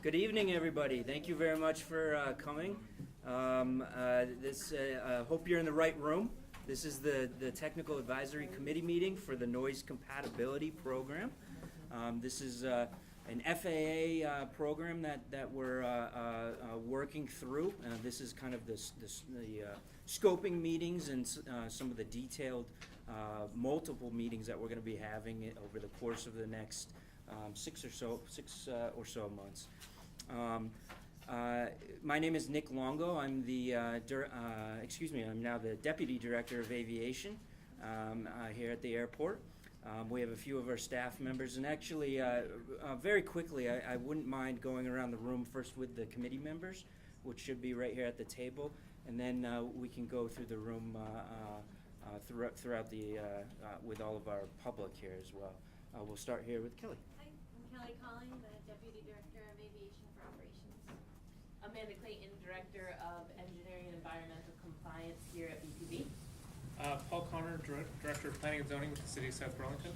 Good evening, everybody. Thank you very much for coming. Hope you're in the right room. This is the Technical Advisory Committee meeting for the Noise Compatibility Program. This is an FAA program that we're working through. This is kind of the scoping meetings and some of the detailed multiple meetings that we're going to be having over the course of the next six or so months. My name is Nick Longo. I'm I'm now the Deputy Director of Aviation here at the airport. We have a few of our staff members, and actually, very quickly, I wouldn't mind going around the room first with the committee members, which should be right here at the table, and then we can go through the room throughout the with all of our public here as well. We'll start here with Kelly. Hi, I'm Kelly Colling, the Deputy Director of Aviation for Operations. Amanda Clayton, Director of Engineering and Environmental Compliance here at BTV. Paul Connor, Director of Planning and Zoning with the City of South Burlington.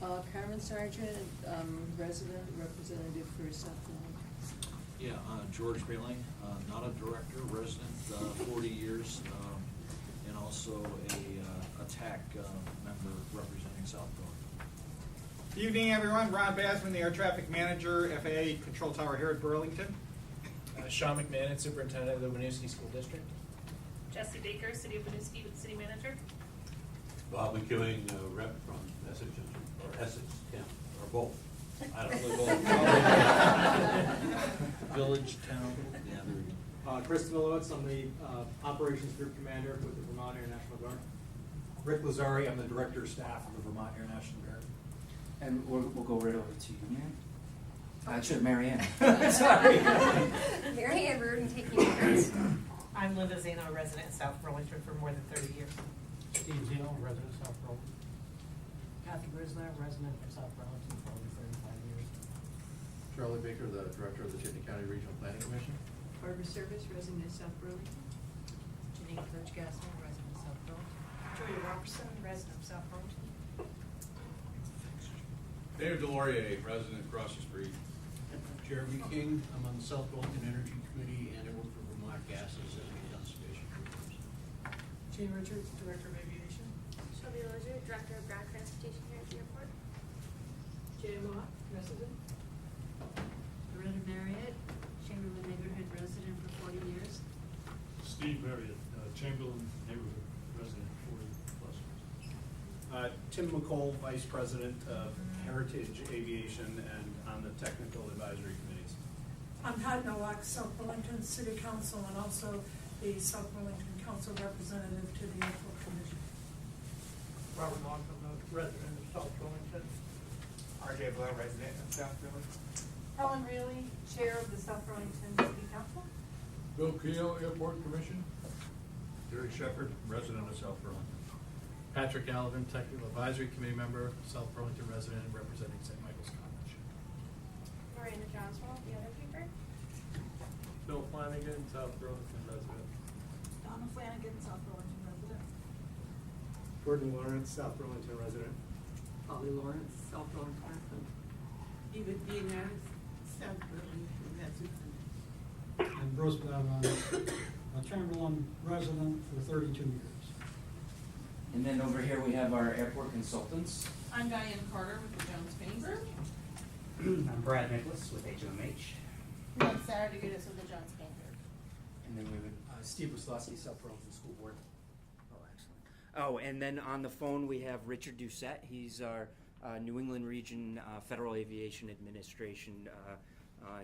Carmen Sargent, resident representative for South Burlington. Yeah, George Bailing, not a director, resident, 40 years, and also a TAC member representing South Burlington. Good evening, everyone. Ron Basman, the Air Traffic Manager, FAA Control Tower here at Burlington. Sean McMahon, Superintendent of the Winooski School District. Jesse Baker, City of Winooski City Manager. Bob McEwing, rep from Essex, or both. I don't know both. Village, town, yeah, there we go. Chris Milowitz, I'm the Operations Group Commander with the Vermont Air National Guard. Rick Lazari, I'm the Director of Staff of the Vermont Air National Guard. And we'll go right over to you, man. Actually, Mary Ann. Sorry. Mary Ann Rudin, taking notes. I'm Linda Zeno, a resident in South Burlington for more than 30 years. Steve Zeno, resident of South Burlington. Kathy Grisler, resident of South Burlington for over 35 years. Charlie Baker, the Director of the Chittenden County Regional Planning Commission. Barbara Service, resident of South Burlington. Janine Kirch-Gassner, resident of South Burlington. Julia Robertson, resident of South Burlington. David Delorier, resident across the street. Jeremy King, I'm on the South Burlington Energy Committee and I work for Vermont Gases and Conservation Programs. Jane Richards, Director of Aviation. Shelby Lozier, Director of Ground Transportation here at the airport. Jay Mott, resident. Loretta Marriott, Chamberlain neighborhood resident for 40 years. Steve Marriott, Chamberlain neighborhood resident for 40 plus years. Tim McCole, Vice President of Heritage Aviation and on the Technical Advisory Committees. I'm Pat Nowak, South Burlington City Council and also the South Burlington Council representative to the Airport Commission. Robert Longcombe, resident of South Burlington. R.J. Blow, resident of South Burlington. Helen Reilly, Chair of the South Burlington City Council. Bill Keel, Airport Commission. Gary Shepard, resident of South Burlington. Patrick Gallivan, Technical Advisory Committee member, South Burlington resident representing St. Michael's College. Miranda Johnswell, the other paper. Bill Flanagan, South Burlington resident. Donna Flanagan, South Burlington resident. Gordon Lawrence, South Burlington resident. Polly Lawrence, South Burlington resident. David Vienna, South Burlington resident. And Bruce Blavon, a Chamberlain resident for 32 years. And then over here we have our airport consultants. I'm Diane Carter with the Jones Painting Group. I'm Brad Nicholas with HOMH. And I'm Sarah DeGudas with the Jones Painting Group. And then we would Steve Wisłowski, South Burlington School Board. Oh, excellent. Oh, and then on the phone we have Richard Doucette. He's our New England Region Federal Aviation Administration.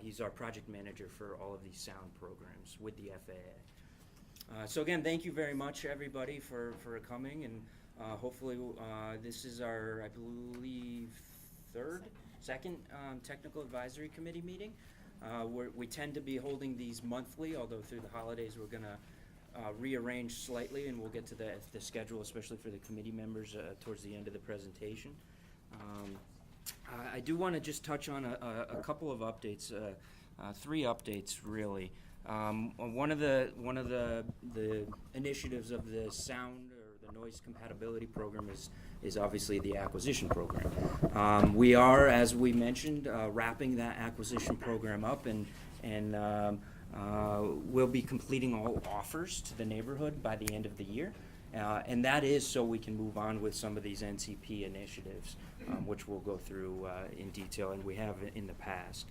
He's our project manager for all of these sound programs with the FAA. So again, thank you very much, everybody, for coming, and hopefully this is our, I believe, second Technical Advisory Committee meeting. We tend to be holding these monthly, although through the holidays we're going to rearrange slightly, and we'll get to the schedule, especially for the committee members, towards the end of the presentation. I do want to just touch on a couple of updates, 3 updates really. One of the initiatives of the sound or The noise compatibility program is obviously the acquisition program. We are, as we mentioned, wrapping that acquisition program up, and we'll be completing all offers to the neighborhood by the end of the year. And that is so we can move on with some of these NCP initiatives, which we'll go through in detail, and we have in the past.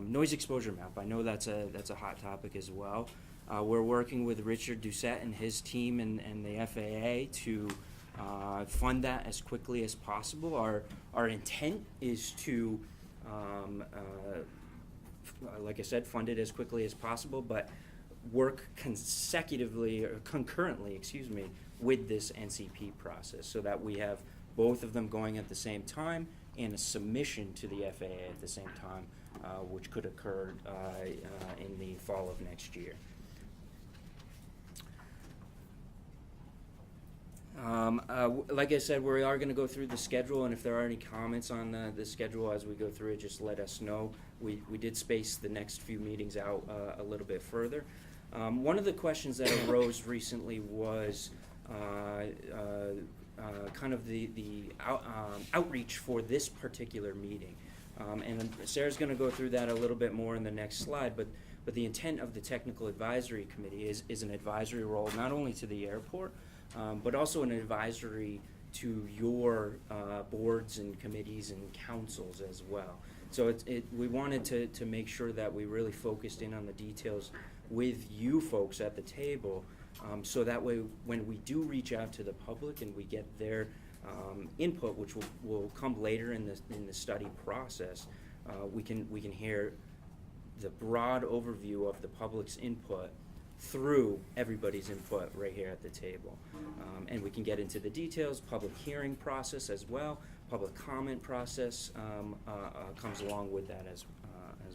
Noise exposure map, I know that's a hot topic as well. We're working with Richard Doucette and his team and the FAA to fund that as quickly as possible. Our intent is to, like I said, fund it as quickly as possible, but work consecutively or concurrently, with this NCP process, so that we have both of them going at the same time and a submission to the FAA at the same time, which could occur in the fall of next year. Like I said, we are going to go through the schedule, and if there are any comments on the schedule as we go through it, just let us know. We did space the next few meetings out a little bit further. One of the questions that arose recently was kind of the outreach for this particular meeting. And Sarah's going to go through that a little bit more in the next slide, but the intent of the Technical Advisory Committee is an advisory role not only to the airport, but also an advisory to your boards and committees and councils as well. So we wanted to make sure that we really focused in on the details with you folks at the table, so that way when we do reach out to the public and we get their input, which will come later in the study process, we can hear the broad overview of the public's input through everybody's input right here at the table. And we can get into the details. Public hearing process as well. Public comment process comes along with that as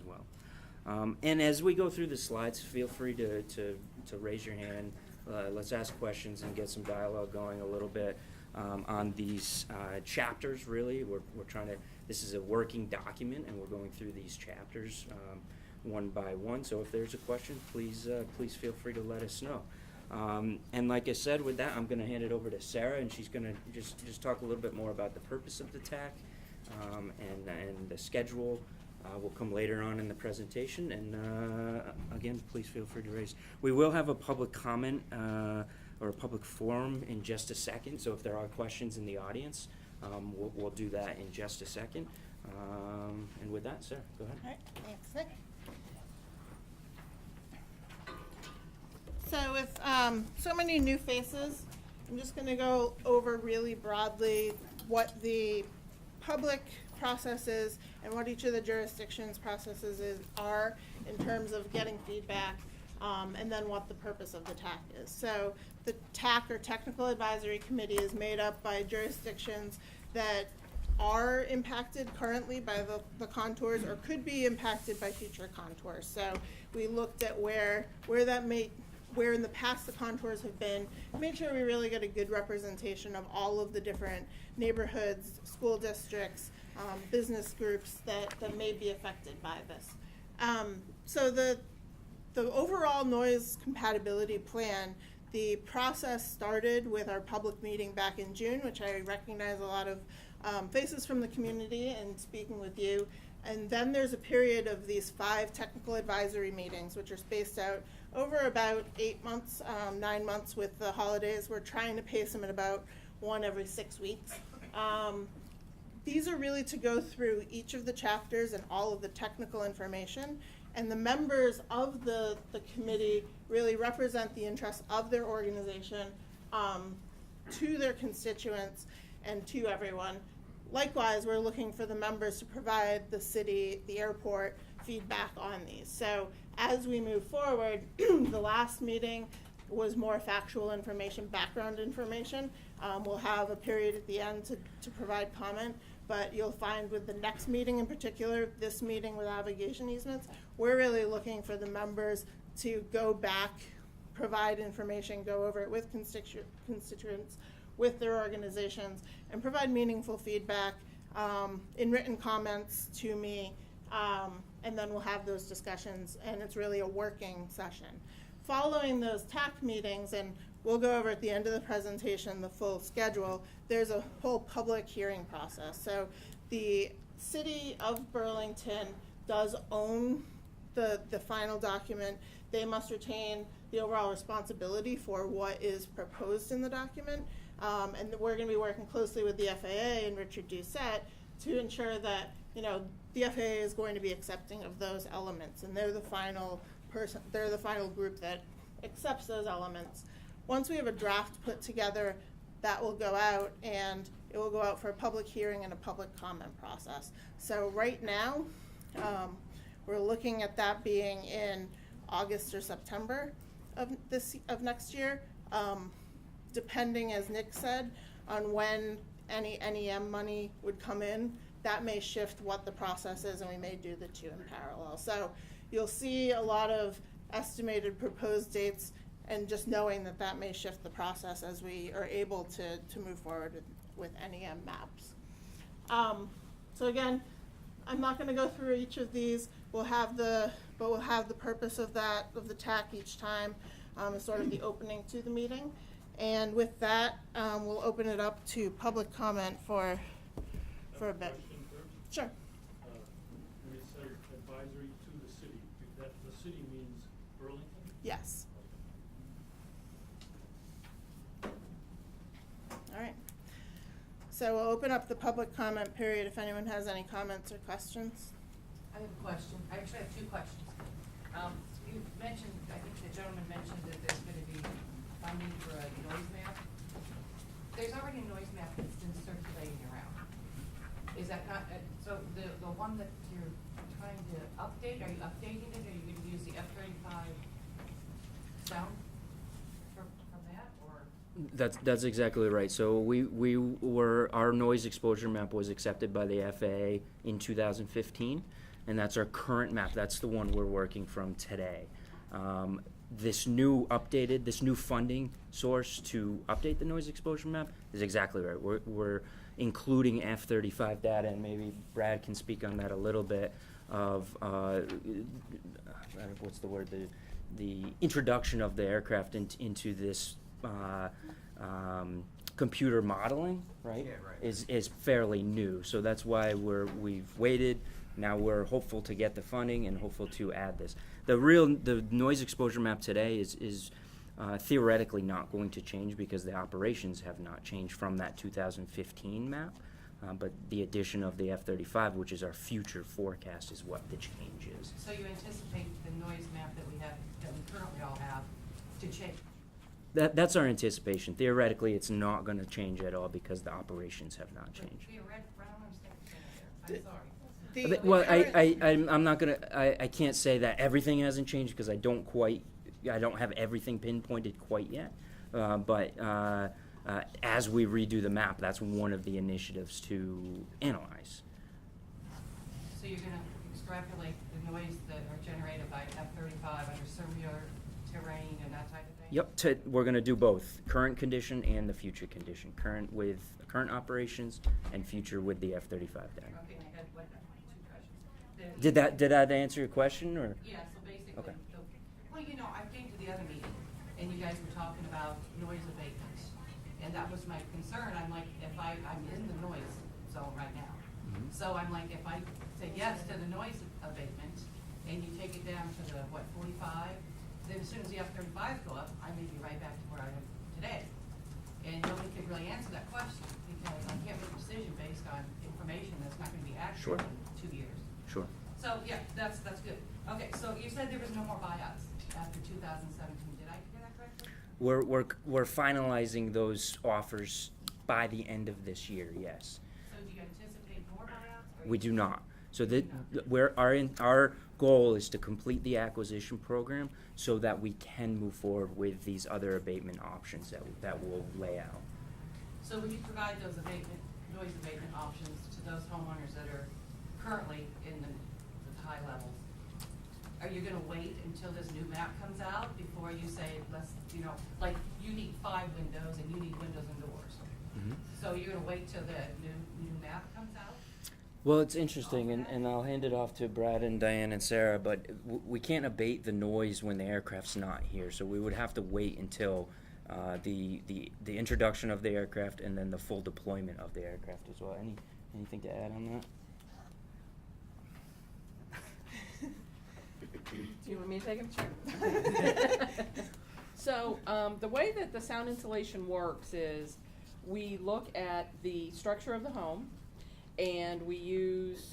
well. And as we go through the slides, feel free to raise your hand. Let's ask questions and get some dialogue going a little bit on these chapters. Really, we're trying to. This is a working document, and we're going through these chapters one by one. So if there's a question, please feel free to let us know. And like I said, with that, I'm going to hand it over to Sarah, and she's going to just talk a little bit more about the purpose of the TAC and the schedule. Will come later on in the presentation, and again, please feel free to raise. We will have a public comment or a public forum in just a second, so if there are questions in the audience, we'll do that in just a second. And with that, Sarah, go ahead. All right, thanks, Nick. So with so many new faces, I'm just going to go over really broadly what the public process is and what each of the jurisdictions' processes are in terms of getting feedback, and then what the purpose of the TAC is. So the TAC, or Technical Advisory Committee, is made up by jurisdictions that are impacted currently by the contours or could be impacted by future contours. So we looked at where in the past the contours have been, made sure we really get a good representation of all of the different neighborhoods, school districts, business groups that may be affected by this. So the overall noise compatibility plan, the process started with our public meeting back in June, which I recognize a lot of faces from the community and speaking with you. And then there's a period of these 5 technical advisory meetings, which are spaced out over about 8 months, 9 months with the holidays. We're trying to pace them at about 1 every 6 weeks. These are really to go through each of the chapters and all of the technical information. And the members of the committee really represent the interests of their organization to their constituents and to everyone. Likewise, we're looking for the members to provide the city, the airport, feedback on these. So as we move forward, the last meeting was more factual information, background information. We'll have a period at the end to provide comment, but you'll find with the next meeting in particular, this meeting with obligation easements, we're really looking for the members to go back, provide information, go over it with constituents, with their organizations, and provide meaningful feedback in written comments to me, and then we'll have those discussions, and it's really a working session. Following those TAC meetings, and we'll go over at the end of the presentation the full schedule. There's a whole public hearing process. So the city of Burlington does own the final document. They must retain the overall responsibility for what is proposed in the document. And we're going to be working closely with the FAA and Richard Doucette to ensure that, you know, the FAA is going to be accepting of those elements, and they're the final group that accepts those elements. Once we have a draft put together, that will go out, and it will go out for a public hearing and a public comment process. So right now, we're looking at that being in August or September of next year, depending, as Nick said, on when any NEM money would come in. That may shift what the process is, and we may do the two in parallel. So you'll see a lot of estimated proposed dates, and just knowing that that may shift the process as we are able to move forward with NEM maps. So again, I'm not going to go through each of these. We'll have the purpose of the TAC each time as sort of the opening to the meeting. And with that, we'll open it up to public comment for a bit. Sure. When it says advisory to the city, that the city means Burlington? Yes. All right. So we'll open up the public comment period if anyone has any comments or questions. I have a question. I actually have two questions. You mentioned, I think the gentleman mentioned that there's going to be funding for a noise map. There's already a noise map that's been circulating around. Is that not, so the one that you're trying to update, are you updating it? Are you going to use the F-35 sound from that, or? That's exactly right. So our noise exposure map was accepted by the FAA in 2015, and that's our current map. That's the one we're working from today. This new funding source to update the noise exposure map is exactly right. We're including F-35 data, and maybe Brad can speak on that a little bit, of what's the word, the introduction of the aircraft into this computer modeling, right? Yeah, right. Is fairly new. So that's why we've waited. Now we're hopeful to get the funding and hopeful to add this. The noise exposure map today is theoretically not going to change because the operations have not changed from that 2015 map. But the addition of the F-35, which is our future forecast, is what the change is. So you anticipate the noise map that we currently all have to change? That's our anticipation. Theoretically, it's not going to change at all because the operations have not changed. Theoretically, I don't understand. I'm sorry. Well, I'm not gonna. I can't say that everything hasn't changed because I don't have everything pinpointed quite yet. But as we redo the map, that's one of the initiatives to analyze. So you're going to extrapolate the noise that are generated by F-35 under similar terrain and that type of thing? Yep. We're going to do both current condition and the future condition. Current with current operations and future with the F-35 data. Okay, I had two questions. Did that answer your question, or? Yeah, so basically, Okay. well, you know, I came to the other meeting, and you guys were talking about noise abatements, and that was my concern. I'm like, I'm in the noise zone right now. Mm-hmm. So I'm like, if I say yes to the noise abatement, and you take it down to the, 45, then as soon as the F-35s go up, I may be right back to where I am today. And nobody could really answer that question, because I can't make a decision based on information that's not gonna be accurate in 2 years. Sure. So, yeah, that's good. Okay, so you said there was no more buyouts after 2017. Did I hear that correctly? We're finalizing those offers by the end of this year. Yes. So do you anticipate more buyouts? We do not. So our goal is to complete the acquisition program so that we can move forward with these other abatement options that we'll lay out. So would you provide those noise abatement options to those homeowners that are currently in the high levels? Are you gonna wait until this new map comes out before you say, like you need 5 windows and you need windows and doors? Mm-hmm. So you're gonna wait till the new map comes out? Well, it's interesting, and I'll hand it off to Brad and Diane and Sarah, but we can't abate the noise when the aircraft's not here, so we would have to wait until the introduction of the aircraft, and then the full deployment of the aircraft as well. Anything to add on that? Do you want me to take it? Sure. So, the way that the sound insulation works is we look at the structure of the home and we use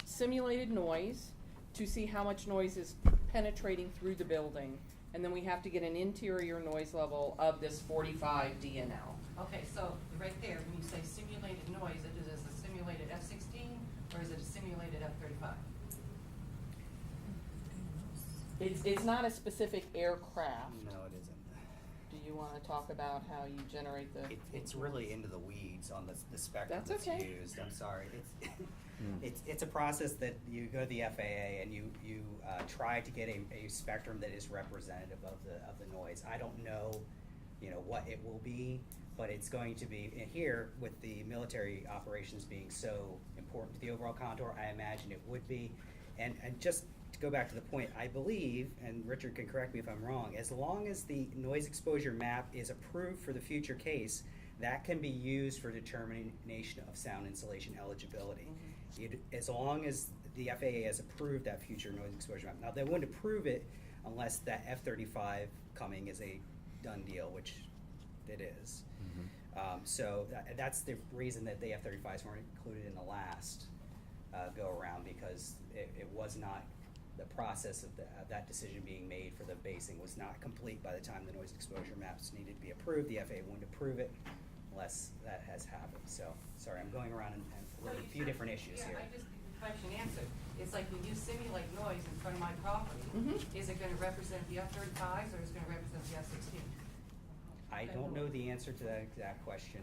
simulated noise to see how much noise is penetrating through the building. And then we have to get an interior noise level of this 45 dNL. Okay, so right there, when you say simulated noise, is it a simulated F-16 or is it a simulated F-35? It's not a specific aircraft. No, it isn't. Do you want to talk about how you generate the? It's really into the weeds on the spectrum That's that's okay. used. I'm sorry. It's a process that you go to the FAA and you try to get a spectrum that is representative of the noise. I don't know, what it will be, but it's going to be here with the military operations being so important to the overall contour. I imagine it would be, and just to go back to the point, I believe, and Richard can correct me if I'm wrong, as long as the noise exposure map is approved for the future case, that can be used for determination of sound insulation eligibility. As long as the FAA has approved that future noise exposure map. Now, they wouldn't approve it unless that F-35 coming is a done deal, which it is. So that's the reason that the F-35s weren't included in the last go-around, because it was not, the process of that decision being made for the basing was not complete by the time the noise exposure maps needed to be approved. The FAA wouldn't approve it unless that has happened. So, sorry, I'm going around and with a few different issues here. I just need the question answered. It's like when you simulate noise in front of my property, is it gonna represent the F-35s or is it gonna represent the F-16? I don't know the answer to that exact question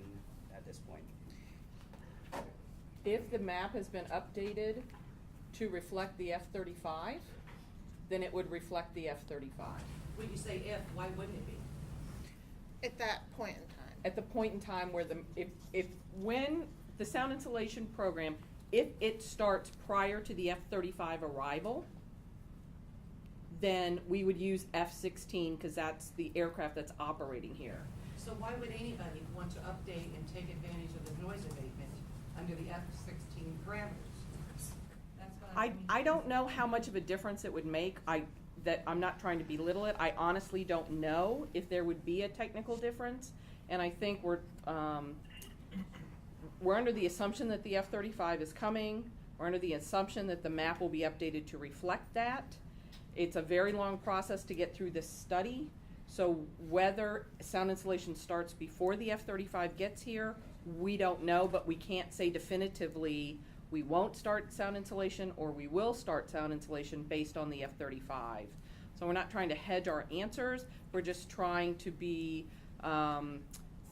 at this point. If the map has been updated to reflect the F-35, then it would reflect the F-35. When you say if, why wouldn't it be? At that point in time. At the point in time where when the sound insulation program, if it starts prior to the F-35 arrival, then we would use F-16 because that's the aircraft that's operating here. So why would anybody want to update and take advantage of the noise abatement under the F-16 parameters? That's what I don't know how much of a difference it would make. I'm not trying to belittle it. I honestly don't know if there would be a technical difference, and I think we're under the assumption that the F-35 is coming. We're under the assumption that the map will be updated to reflect that. It's a very long process to get through this study, so whether sound insulation starts before the F-35 gets here, we don't know, but we can't say definitively we won't start sound insulation or we will start sound insulation based on the F-35. So we're not trying to hedge our answers, we're just trying to be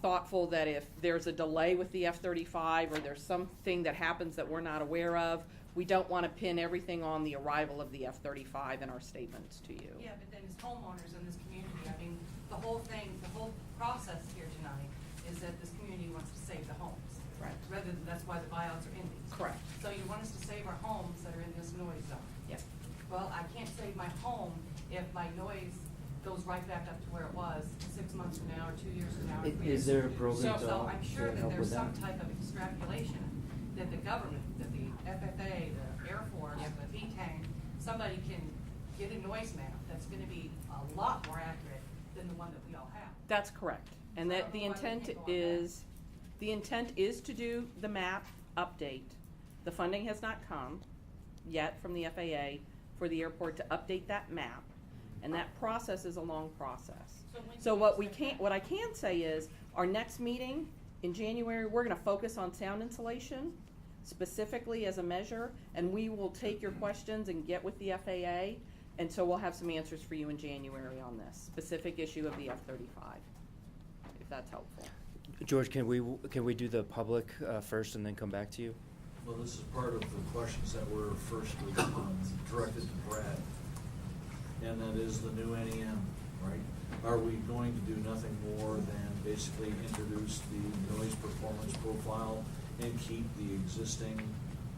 thoughtful that if there's a delay with the F-35 or there's something that happens that we're not aware of, we don't want to pin everything on the arrival of the F-35 in our statements to you. Yeah, but then as homeowners in this community, I mean, the whole process here tonight is that this community wants to save the homes. Right. Rather than, that's why the buyouts are in these. Correct. So you want us to save our homes that are in this noise zone. Yeah. Well, I can't save my home if my noise goes right back up to where it was 6 months from now or 2 years from now. or 3 years Is there a from now. program So I'm sure to that help there's with some that? type of extrapolation that the government, that the FFA, the Air Force, the BTAC, somebody can get a noise map that's gonna be a lot more accurate than the one that we all have. That's correct. And So I that don't the know why we intent can't go on that. the intent is to do the map update. The funding has not come yet from the FAA for the airport to update that map. And that process is a long process. So what I can say is, our next meeting in January, we're gonna focus on sound insulation specifically as a measure, and we will take your questions and get with the FAA, and so we'll have some answers for you in January on this specific issue of the F-35, if that's helpful. George, can we do the public first and then come back to you? Well, this is part of the questions that were first directed to Brad, and that is the new NEM, right? Are we going to do nothing more than basically introduce the noise performance profile and keep the existing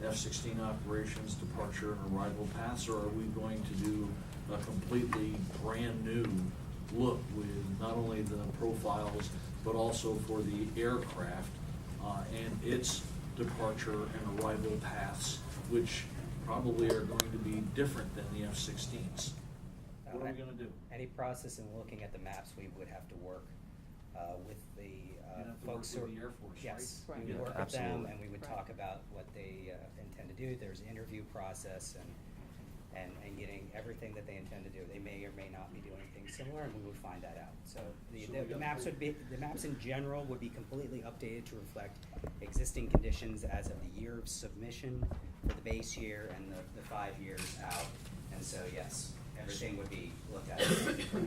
F-16 operations, departure and arrival paths, or are we going to do a completely brand new look with not only the profiles, but also for the aircraft and its departure and arrival paths, which probably are going to be different than the F-16s. What are we gonna do? Any process in looking at the maps, we would have to work with the You'd have to folks work who. with the Air Force, Yes, right? we Yeah, would work with them, absolutely. and we would Right. talk about what they intend to do. There's an interview process and getting everything that they intend to do. They may or may not be doing things similar, and we would find that out. So So we the got maps three- would be, the maps in general would be completely updated to reflect existing conditions as of the year of submission for the base year and the 5 years out. And so, yes, everything would be looked at.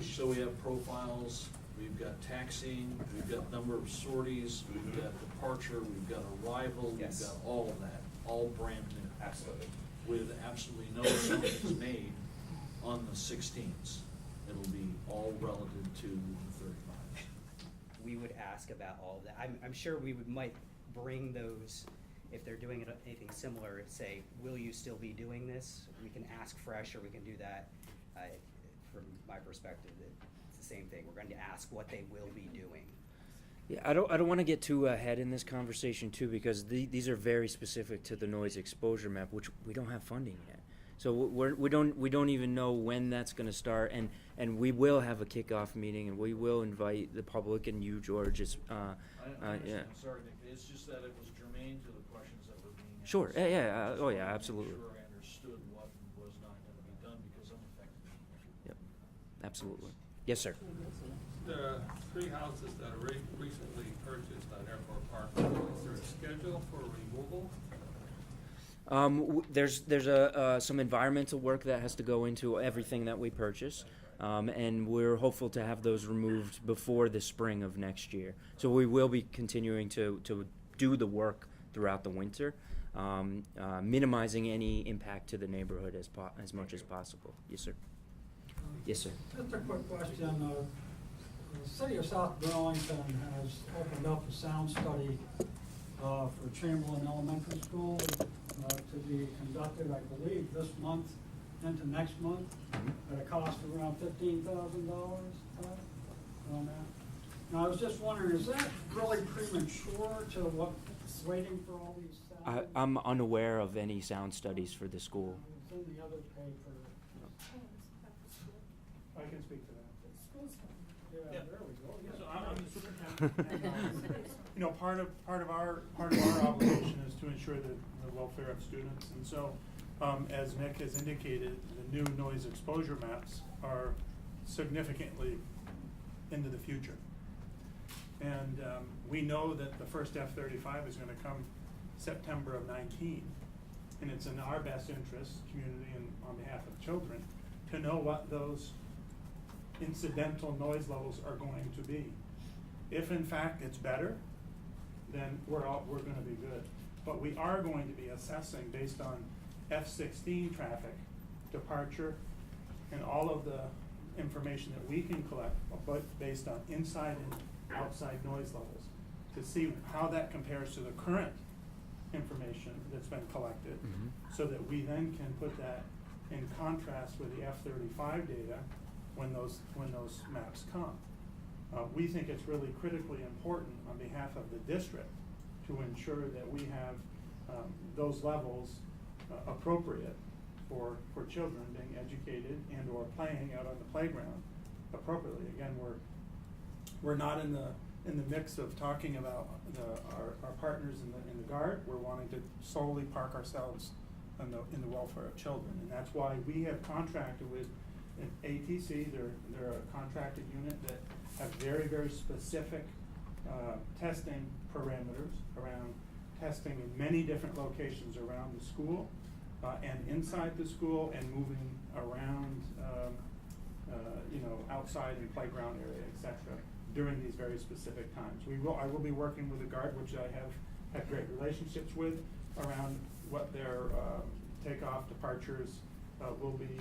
So we have profiles, we've got taxiing, we've got number of sorties, we've got departure, we've got arrival, we've Yes. got all of that, all brand new. Absolutely. With absolutely no assumptions made on the 16s. It'll be all relative to the 35s. We would ask about all of that. I'm sure we might bring those, if they're doing anything similar, say, will you still be doing this? We can ask fresh, or we can do that. From my perspective, it's the same thing. We're going to ask what they will be doing. Yeah, I don't want to get too ahead in this conversation too, because these are very specific to the noise exposure map, which we don't have funding yet. So we don't even know when that's going to start, and we will have a kickoff meeting, and we will invite the public and you, George. I Yeah. understand, sorry, Nick, it's just that it was germane to the questions that were being asked. Sure, yeah, Just oh wanted yeah, to make absolutely. sure I understood what was not gonna be done, because I'm affected. Yep, absolutely. Yes, sir. The three houses that are recently purchased on Airport Park, is there a schedule for removal? There's some environmental work that has to go into everything that we purchase, and we're hopeful to have those removed before the spring of next year. So we will be continuing to do the work throughout the winter, minimizing any impact to the neighborhood as much as possible. Yes, sir. Yes, sir. Just a quick question. The city of South Burlington has opened up a sound study for Chamberlain Elementary School to be conducted, I believe, this month into next month at a cost of around $15,000 on that. Now, I was just wondering, is that really premature to waiting for all these sound? I'm unaware of any sound studies for the school. It's in the other paper. I can speak to that. Yeah, there we go. So I'm the superintendent. And, you know, part of our obligation is to ensure the welfare of students. And so, as Nick has indicated, the new noise exposure maps are significantly into the future. And we know that the first F-35 is going to come September of 19. And it's in our best interest, community and on behalf of children, to know what those incidental noise levels are going to be. If in fact it's better, then we're going to be good. But we are going to be assessing based on F-16 traffic, departure, and all of the information that we can collect, but based on inside and outside noise levels, to see how that compares to the current information that's been collected, so that we then can put that in contrast with the F-35 data when those maps come. We think it's really critically important on behalf of the district to ensure that we have those levels appropriate for children being educated and or playing out on the playground appropriately. Again, we're not in the mix of talking about our partners in the Guard. We're wanting to solely park ourselves in the welfare of children, and that's why we have contracted with an ATC. They're a contracted unit that have very, very specific testing parameters around testing in many different locations around the school and inside the school, and moving around outside in playground area, etc. during these very specific times. I will be working with the Guard, which I have had great relationships with, around what their takeoff departures will be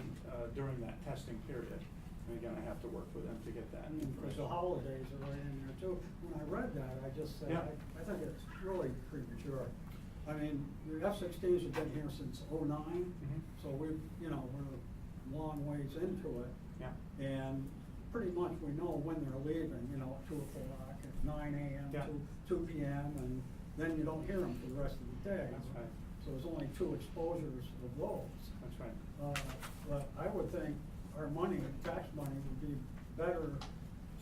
during that testing period. And again, I have to work with them to get that. And of course, the holidays are right in there too. When I read that, I just said, Yeah. I think it's really premature. I mean, the F-16s have been here since '09, so we're a long ways into it. Yeah. And pretty much we know when they're leaving, you know, at 2 o'clock, at 9 a.m. Yeah. to 2 p.m., and then you don't hear them for the rest of the day. That's right. So there's only 2 exposures of those. That's right. But I would think our money, tax money, would be better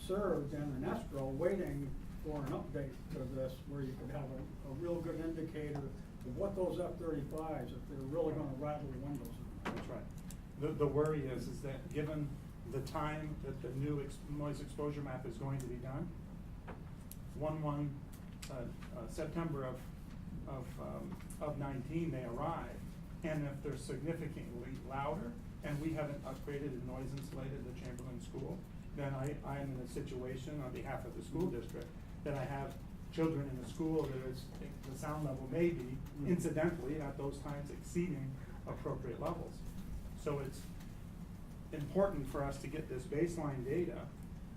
served in an escrow waiting for an update to this, where you could have a real good indicator of what those F-35s, if they're really gonna rattle the windows. That's right. The worry is that given the time that the new noise exposure map is going to be done, September of 19, they arrive, and if they're significantly louder, and we haven't upgraded and noise insulated the Chamberlain School, then I'm in a situation on behalf of the school district that I have children in the school that is, the sound level may be incidentally at those times exceeding appropriate levels. So it's important for us to get this baseline data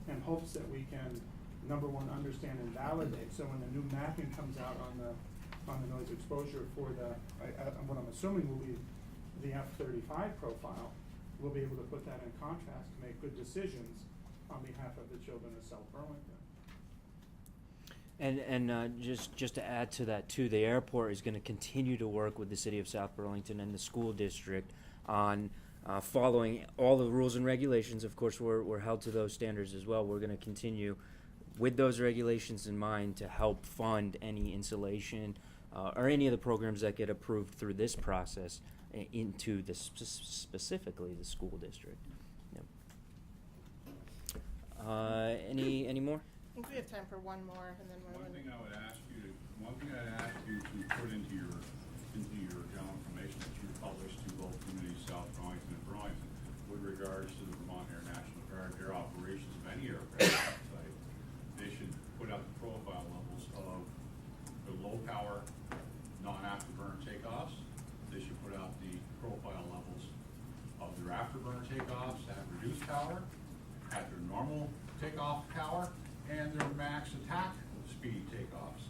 in hopes that we can, number one, understand and validate. So when the new mapping comes out on the noise exposure for what I'm assuming will be the F-35 profile, we'll be able to put that in contrast to make good decisions on behalf of the children of South Burlington. And just to add to that too, the airport is going to continue to work with the city of South Burlington and the school district on following all the rules and regulations. Of course, we're held to those standards as well. We're going to continue with those regulations in mind to help fund any insulation or any of the programs that get approved through this process into the specifically the school district. Yep. Any more? I think we have time for one more, and then we're One thing I'd ask you to put into your general information that you publish to both communities, South Burlington and Burlington, with regards to the Vermont Air National Guard air operations of any aircraft site. They should put out the profile levels of the low power, non-afterburner takeoffs. They should put out the profile levels of their afterburner takeoffs at reduced power, at their normal takeoff power, and their max attack speed takeoffs,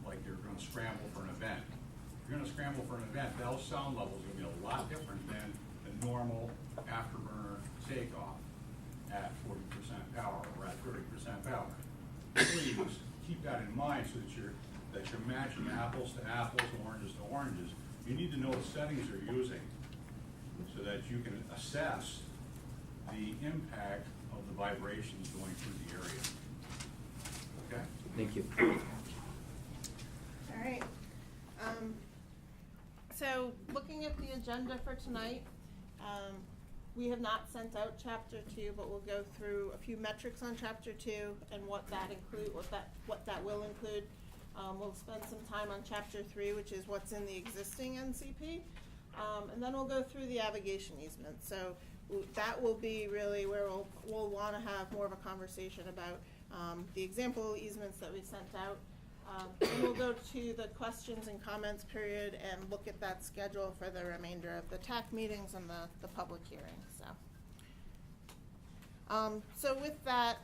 like you're going to scramble for an event. If you're going to scramble for an event, those sound levels are going to be a lot different than the normal afterburner takeoff at 40% power or at 30% power. Please keep that in mind so that you're matching apples to apples, oranges to oranges. You need to know the settings you're using so that you can assess the impact of the vibrations going through the area. Okay? Thank you. All right. So looking at the agenda for tonight, we have not sent out Chapter 2, but we'll go through a few metrics on Chapter 2 and what that will include. We'll spend some time on Chapter 3, which is what's in the existing NCP, and then we'll go through the navigation easement. So that will be really where we'll want to have more of a conversation about the example easements that we sent out. Then we'll go to the questions and comments period and look at that schedule for the remainder of the TAC meetings and the public hearing. So with that,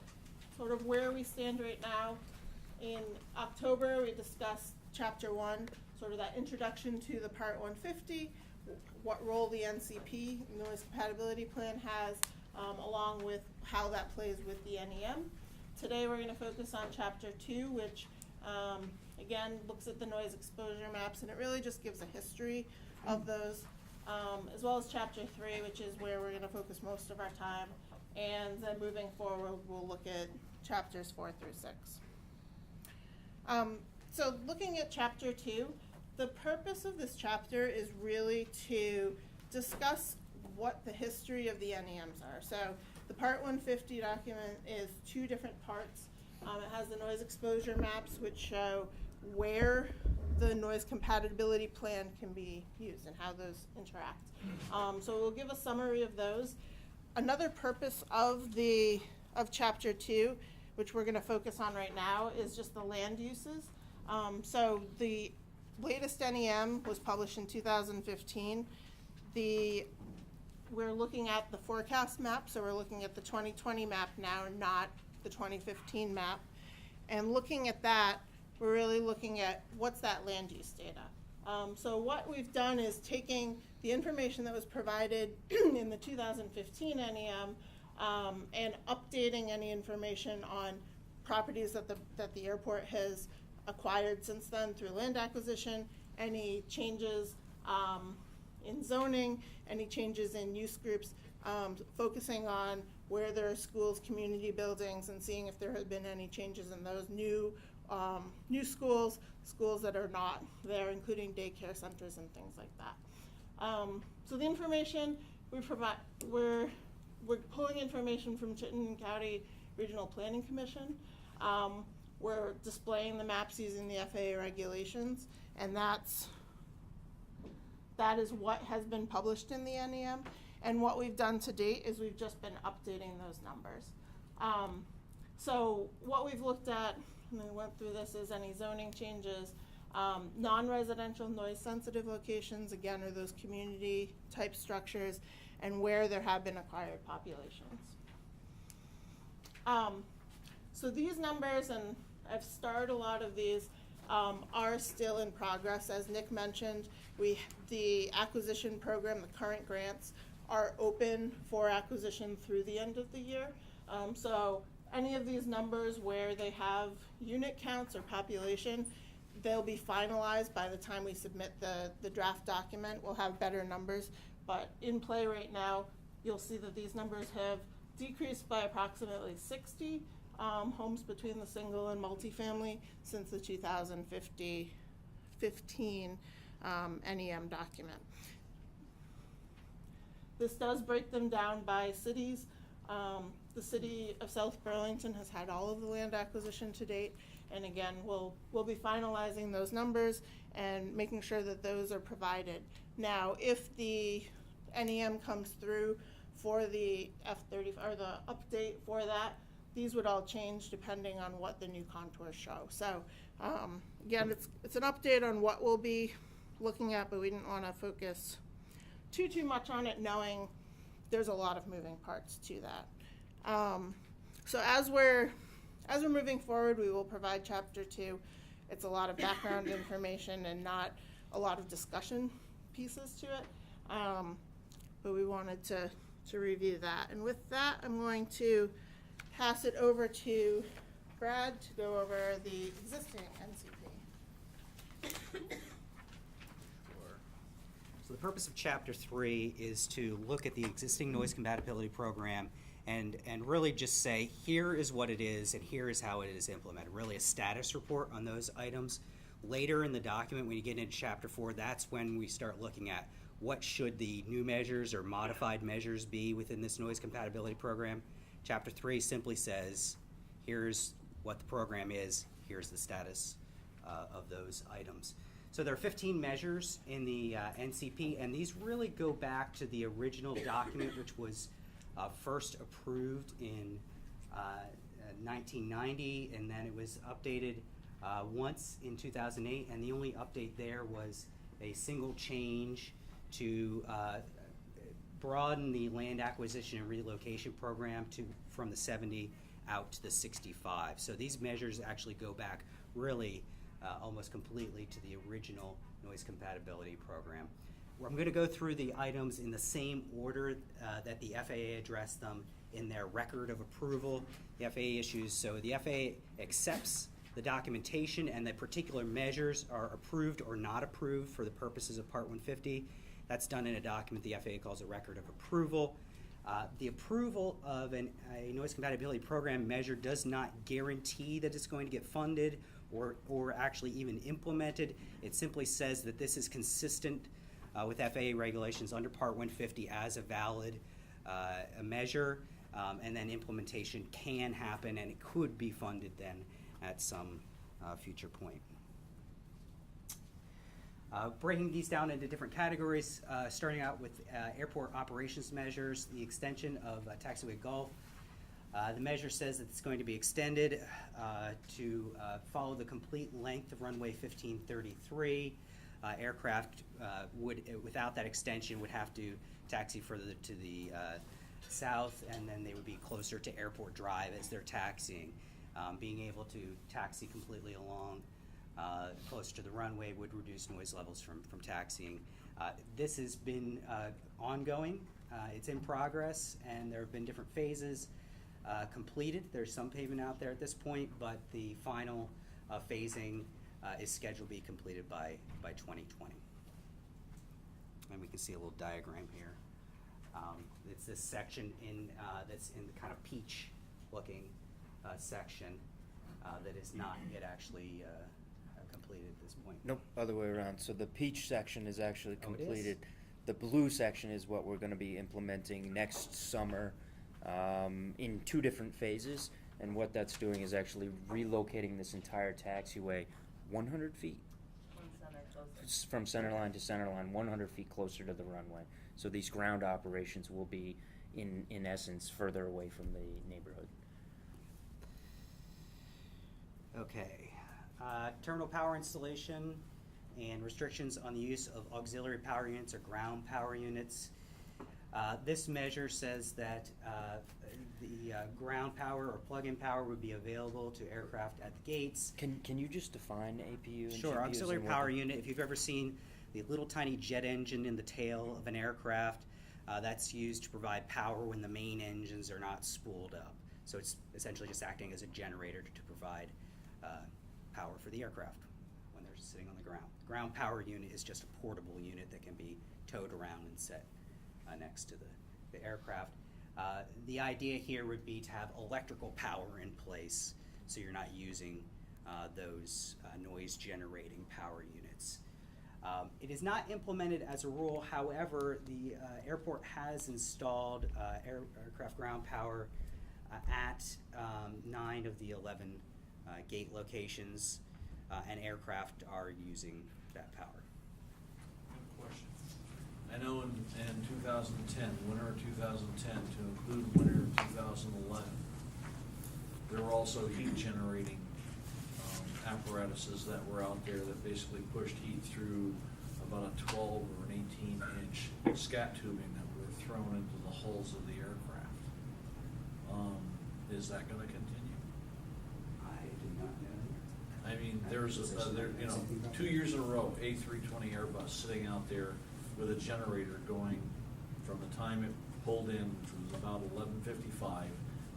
sort of where we stand right now, in October we discussed Chapter 1, sort of that introduction to the Part 150, what role the NCP, Noise Compatibility Plan, has, along with how that plays with the NEM. Today we're going to focus on Chapter 2, which again looks at the noise exposure maps, and it really just gives a history of those, as well as Chapter 3, which is where we're going to focus most of our time. And then moving forward, we'll look at Chapters 4 through 6. So looking at Chapter 2, the purpose of this chapter is really to discuss what the history of the NEMs are. So the Part 150 document is 2 different parts. It has the noise exposure maps, which show where the noise compatibility plan can be used and how those interact. So we'll give a summary of those. Another purpose of Chapter 2, which we're going to focus on right now, is just the land uses. So the latest NEM was published in 2015. We're looking at the forecast map, so we're looking at the 2020 map now, not the 2015 map. And looking at that, we're really looking at what's that land use data. So what we've done is taking the information that was provided in the 2015 NEM and updating any information on properties that the airport has acquired since then through land acquisition, any changes in zoning, any changes in use groups, focusing on where there are schools, community buildings, and seeing if there have been any changes in those new schools, schools that are not there, including daycare centers and things like that. So the information we provide, we're pulling information from Chittenden County Regional Planning Commission. We're displaying the maps using the FAA regulations, and that is what has been published in the NEM. And what we've done to date is we've just been updating those numbers. So what we've looked at, and I went through this, is any zoning changes. Non-residential noise-sensitive locations, again, are those community-type structures, and where there have been acquired populations. So these numbers, and I've starred a lot of these, are still in progress. As Nick mentioned, the acquisition program, the current grants, are open for acquisition through the end of the year. So any of these numbers where they have unit counts or population, they'll be finalized by the time we submit the draft document. We'll have better numbers. But in play right now, you'll see that these numbers have decreased by approximately 60 homes between the single and multifamily since the 2015 NEM document. This does break them down by cities. The city of South Burlington has had all of the land acquisition to date, and again, we'll be finalizing those numbers and making sure that those are provided. Now, if the NEM comes through for the F-30 or the update for that, these would all change depending on what the new contours show. So again, it's an update on what we'll be looking at, but we didn't want to focus too much on it, knowing there's a lot of moving parts to that. So as we're moving forward, we will provide Chapter 2. It's a lot of background information and not a lot of discussion pieces to it, but we wanted to review that. And with that, I'm going to pass it over to Brad to go over the existing NCP. So the purpose of Chapter 3 is to look at the existing noise compatibility program and really just say, here is what it is and here is how it is implemented. Really a status report on those items. Later in the document, when you get into Chapter 4, that's when we start looking at what should the new measures or modified measures be within this noise compatibility program. Chapter 3 simply says, here's what the program is, here's the status of those items. So there are 15 measures in the NCP, and these really go back to the original document, which was first approved in 1990, and then it was updated once in 2008, and the only update there was a single change to broaden the land acquisition and relocation program from the 70 out to the 65. So these measures actually go back really almost completely to the original noise compatibility program. I'm going to go through the items in the same order that the FAA addressed them in their record of approval. The FAA issues, so the FAA accepts the documentation and the particular measures are approved or not approved for the purposes of Part 150. That's done in a document the FAA calls a record of approval. The approval of a noise compatibility program measure does not guarantee that it's going to get funded or actually even implemented. It simply says that this is consistent with FAA regulations under Part 150 as a valid a measure, and then implementation can happen and it could be funded then at some future point. Breaking these down into different categories, starting out with airport operations measures, the extension of taxiway Gulf. The measure says that it's going to be extended to follow the complete length of runway 1533. Aircraft without that extension, would have to taxi further to the south, and then they would be closer to Airport Drive as they're taxiing. Being able to taxi completely along closer to the runway would reduce noise levels from taxiing This has been ongoing. It's in progress, and there have been different phases completed. There's some pavement out there at this point, but the final phasing is scheduled to be completed by 2020. And we can see a little diagram here. It's this section that's in the kind of peach-looking section that is not yet actually completed at this point. Nope, other way around. So the peach section is actually Oh, it is? completed. The blue section is what we're gonna be implementing next summer, in 2 different phases. And what that's doing is actually relocating this entire taxiway 100 feet from center line to center line, 100 feet closer to the runway. So these ground operations will be, in essence, further away from the neighborhood. Okay. Terminal power installation and restrictions on the use of auxiliary power units or ground power units. This measure says that the ground power or plug-in power would be available to aircraft at the gates. Can you just define APU and Sure. GPUs Auxiliary and what power the- unit, if you've ever seen the little tiny jet engine in the tail of an aircraft, that's used to provide power when the main engines are not spooled up. So it's essentially just acting as a generator to provide power for the aircraft when they're sitting on the ground. Ground power unit is just a portable unit that can be towed around and set next to the aircraft. The idea here would be to have electrical power in place so you're not using those noise generating power units. It is not implemented as a rule. However, the airport has installed aircraft ground power at 9 of the 11 gate locations, and aircraft are using that power. Good question. I know in 2010, winter of 2010, to include winter of 2011, there were also heat generating apparatuses that were out there that basically pushed heat through about a 12 or an 18-inch scat tubing that were thrown into the hulls of the aircraft. Is that going to continue? I did not know. I mean, there's 2 years in a row, A320 Airbus sitting out there with a generator going from the time it pulled in, which was about 11:55,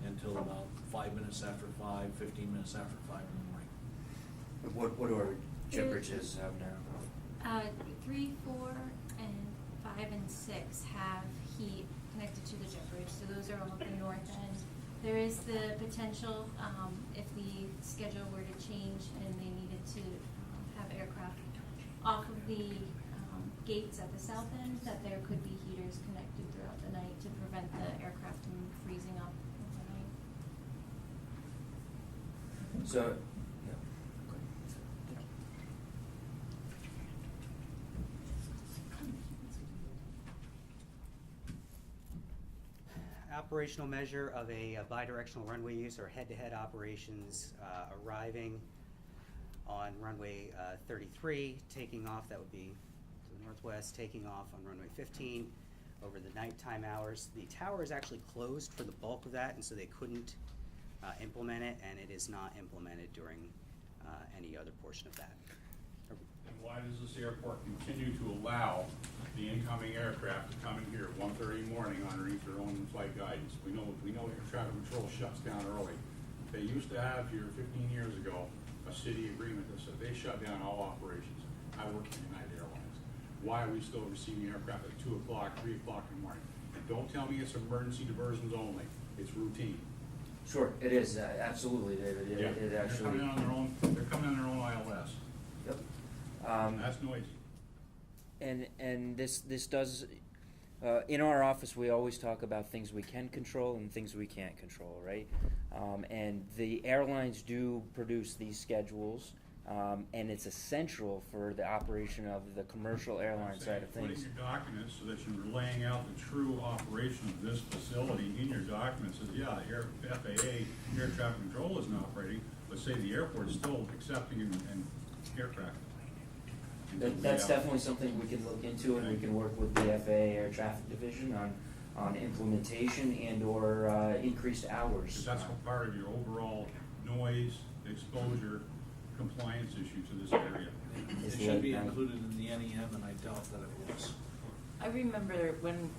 until about 5 minutes after 5, 15 minutes after 5 in the morning. What do our jet bridges have now? 3, 4, and 5, and 6 have heat connected to the jet bridge, so those are all at the north end. There is the potential, if the schedule were to change and they needed to have aircraft off of the gates at the south end, that there could be heaters connected throughout the night to prevent the aircraft from freezing up overnight. So, Operational measure of a bidirectional runway use or head-to-head operations arriving on runway 33, taking off, that would be to the northwest, taking off on runway 15 over the nighttime hours. The tower is actually closed for the bulk of that, and so they couldn't implement it, and it is not implemented during any other portion of that. And why does this airport continue to allow the incoming aircraft to come in here at 1:30 in the morning underneath their own flight guidance? We know air traffic control shuts down early. They used to have here 15 years ago a city agreement that said they shut down all operations. I work at United Airlines. Why are we still receiving aircraft at 2 o'clock, 3 o'clock in the morning? And don't tell me it's emergency diversions only. It's routine. Sure, it is, absolutely, David. It actually. They're coming on their own ILS. Yep. That's noisy. And this does, in our office, we always talk about things we can control and things we can't control, right? And the airlines do produce these schedules, and it's essential for the operation of the commercial airline side of things. Putting your documents so that you're laying out the true operation of this facility in your documents says, yeah, the FAA air traffic control isn't operating, but say the airport's still accepting and aircraft. That's definitely something we can look into, and we can work with the FAA Air Traffic Division on implementation and or increased hours. Because that's part of your overall noise exposure compliance issue to this area. It should be included in the NEM, and I doubt that it was. I remember when,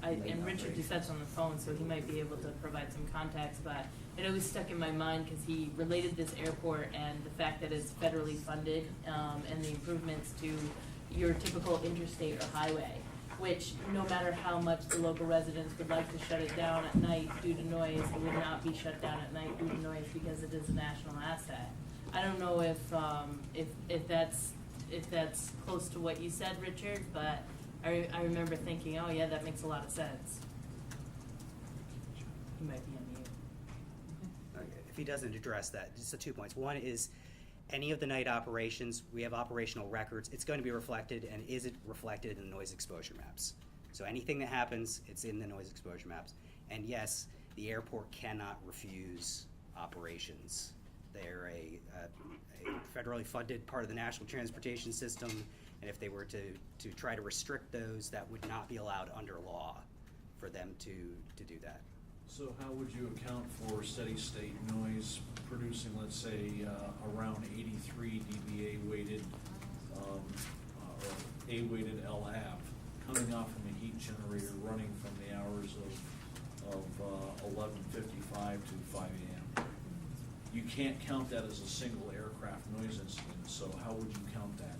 and Richard Doucette's on the phone, so he might be able to provide some context, but it always stuck in my mind because he related this airport and the fact that it's federally funded, and the improvements to your typical interstate or highway, which no matter how much the local residents would like to shut it down at night due to noise, it would not be shut down at night due to noise because it is a national asset. I don't know if that's close to what you said, Richard, but I remember thinking, oh yeah, that makes a lot of sense. He might be on mute. If he doesn't address that, just the 2 points. One is any of the night operations, we have operational records. It's going to be reflected, and is it reflected in the noise exposure maps? So anything that happens, it's in the noise exposure maps. And yes, the airport cannot refuse operations. They're a federally funded part of the national transportation system, and if they were to try to restrict those, that would not be allowed under law for them to do that. So how would you account for steady state noise producing, let's say, around 83 dBA weighted, or A-weighted LAV, coming off from a heat generator running from the hours of 11:55 to 5 a.m.? You can't count that as a single aircraft noise incident, so how would you count that?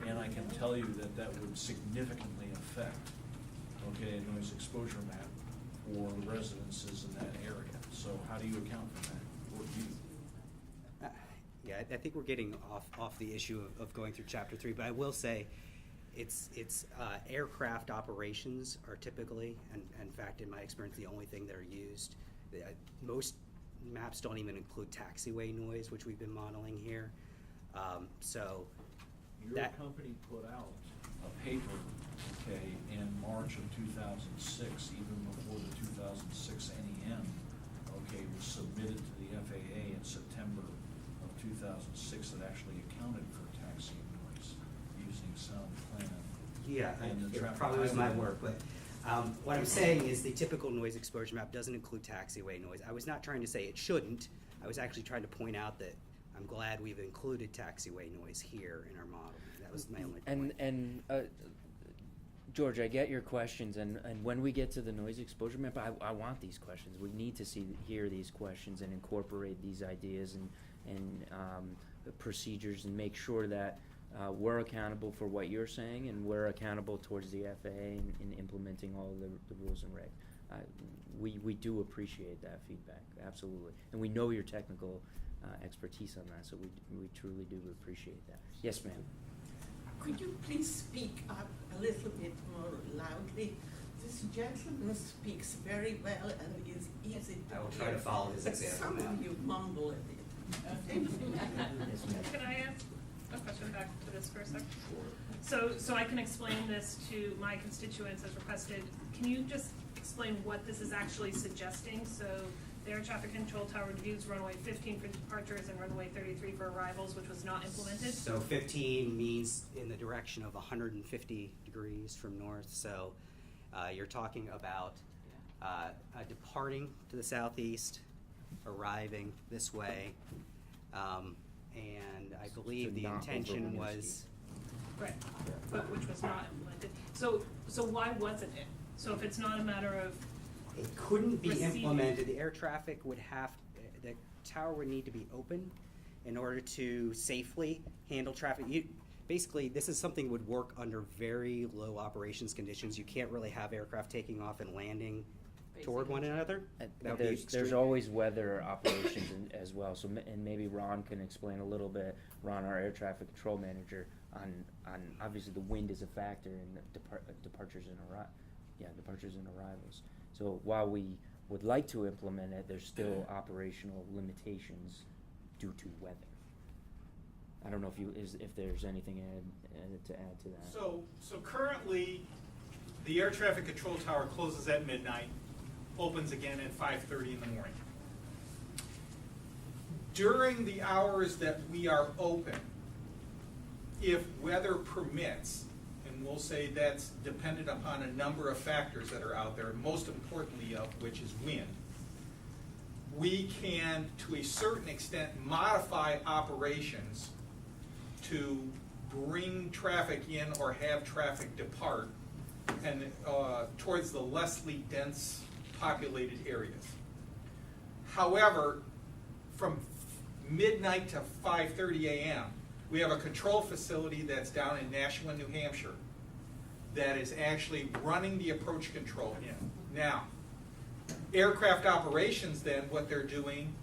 And I can tell you that that would significantly affect, okay, a noise exposure map for residences in that area. So how do you account for that? Or do you? Yeah, I think we're getting off the issue of going through Chapter 3, but I will say it's aircraft operations are typically, and in fact, in my experience, the only thing that are used. Most maps don't even include taxiway noise, which we've been modeling here. Your company put out a paper, okay, in March of 2006, even before the 2006 NEM, okay, was submitted to the FAA in September of 2006 that actually accounted for taxi noise using sound plan. Yeah, And the it traffic probably was my highway. work, but what I'm saying is the typical noise exposure map doesn't include taxiway noise. I was not trying to say it shouldn't. I was actually trying to point out that I'm glad we've included taxiway noise here in our model. That was my only point. And George, I get your questions, and when we get to the noise exposure map, I want these questions. We need to hear these questions and incorporate these ideas and procedures and make sure that we're accountable for what you're saying, and we're accountable towards the FAA in implementing all of the rules and regs. We do appreciate that feedback, absolutely. And we know your technical expertise on that, so we truly do appreciate that. Yes, ma'am. Could you please speak up a little bit more loudly? This gentleman speaks very well and is easy to I will hear. try to follow his But example, some ma'am. of you mumble a bit. Can I ask a question back to this for a second? So I can explain this to my constituents as requested. Can you just explain what this is actually suggesting? So the air traffic control tower reviews runway 15 for departures and runway 33 for arrivals, which was not implemented? So 15 means in the direction of 150 degrees from north. So you're talking about departing to the southeast, arriving this way, and I believe the intention was. Right, but which was not implemented. So why wasn't it? So if it's not a matter of It couldn't be receiving- implemented. The air traffic would the tower would need to be open in order to safely handle traffic. Basically, this is something that would work under very low operations conditions. You can't really have aircraft taking off and landing toward one another. That would be There's extreme. always weather operations as well. So and maybe Ron can explain a little bit. Ron, our air traffic control manager, on obviously the wind is a factor in departures and arrivals. So while we would like to implement it, there's still operational limitations due to weather. I don't know if there's anything to add to that. So currently, the air traffic control tower closes at midnight, opens again at 5:30 in the morning. During the hours that we are open, if weather permits, and we'll say that's dependent upon a number of factors that are out there, most importantly of which is wind, we can, to a certain extent, modify operations to bring traffic in or have traffic depart and towards the lessly dense populated areas. However, from midnight to 5:30 a.m., we have a control facility that's down in Nashua, New Hampshire, that is actually running the approach control in. Now, aircraft operations then, what they're doing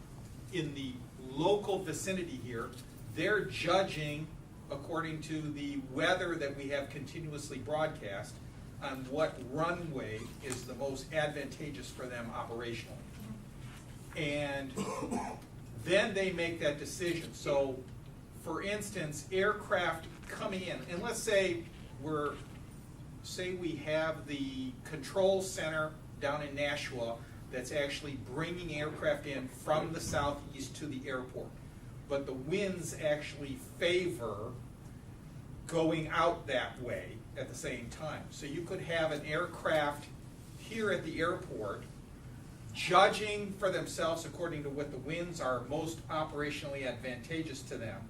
in the local vicinity here, they're judging according to the weather that we have continuously broadcast on what runway is the most advantageous for them operationally. And then they make that decision. So, for instance, aircraft coming in, and let's say we have the control center down in Nashua that's actually bringing aircraft in from the southeast to the airport. But the winds actually favor going out that way at the same time. So you could have an aircraft here at the airport judging for themselves according to what the winds are most operationally advantageous to them.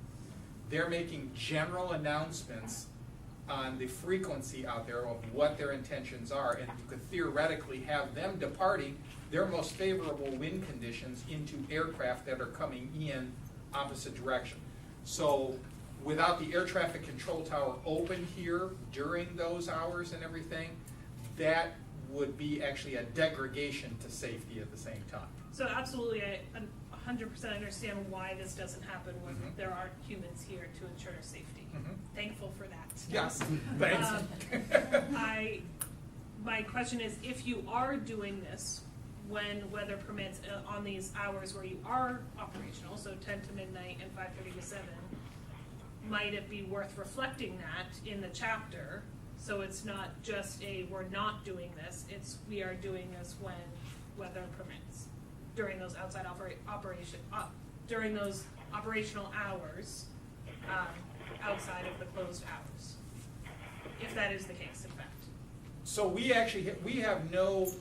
They're making general announcements on the frequency out there of what their intentions are, and you could theoretically have them departing their most favorable wind conditions into aircraft that are coming in opposite direction. So without the air traffic control tower open here during those hours and everything, that would be actually a degradation to safety at the same time. So absolutely, I 100% understand why this doesn't happen when there aren't humans here to ensure safety. Thankful for that. Yes, thanks. My question is, if you are doing this when weather permits on these hours where you are operational, so 10 to midnight and 5:30 to 7, might it be worth reflecting that in the chapter, so it's not just we're not doing this, it's we are doing this when weather permits, during those outside during those operational hours, outside of the closed hours, if that is the case, in fact. So we have no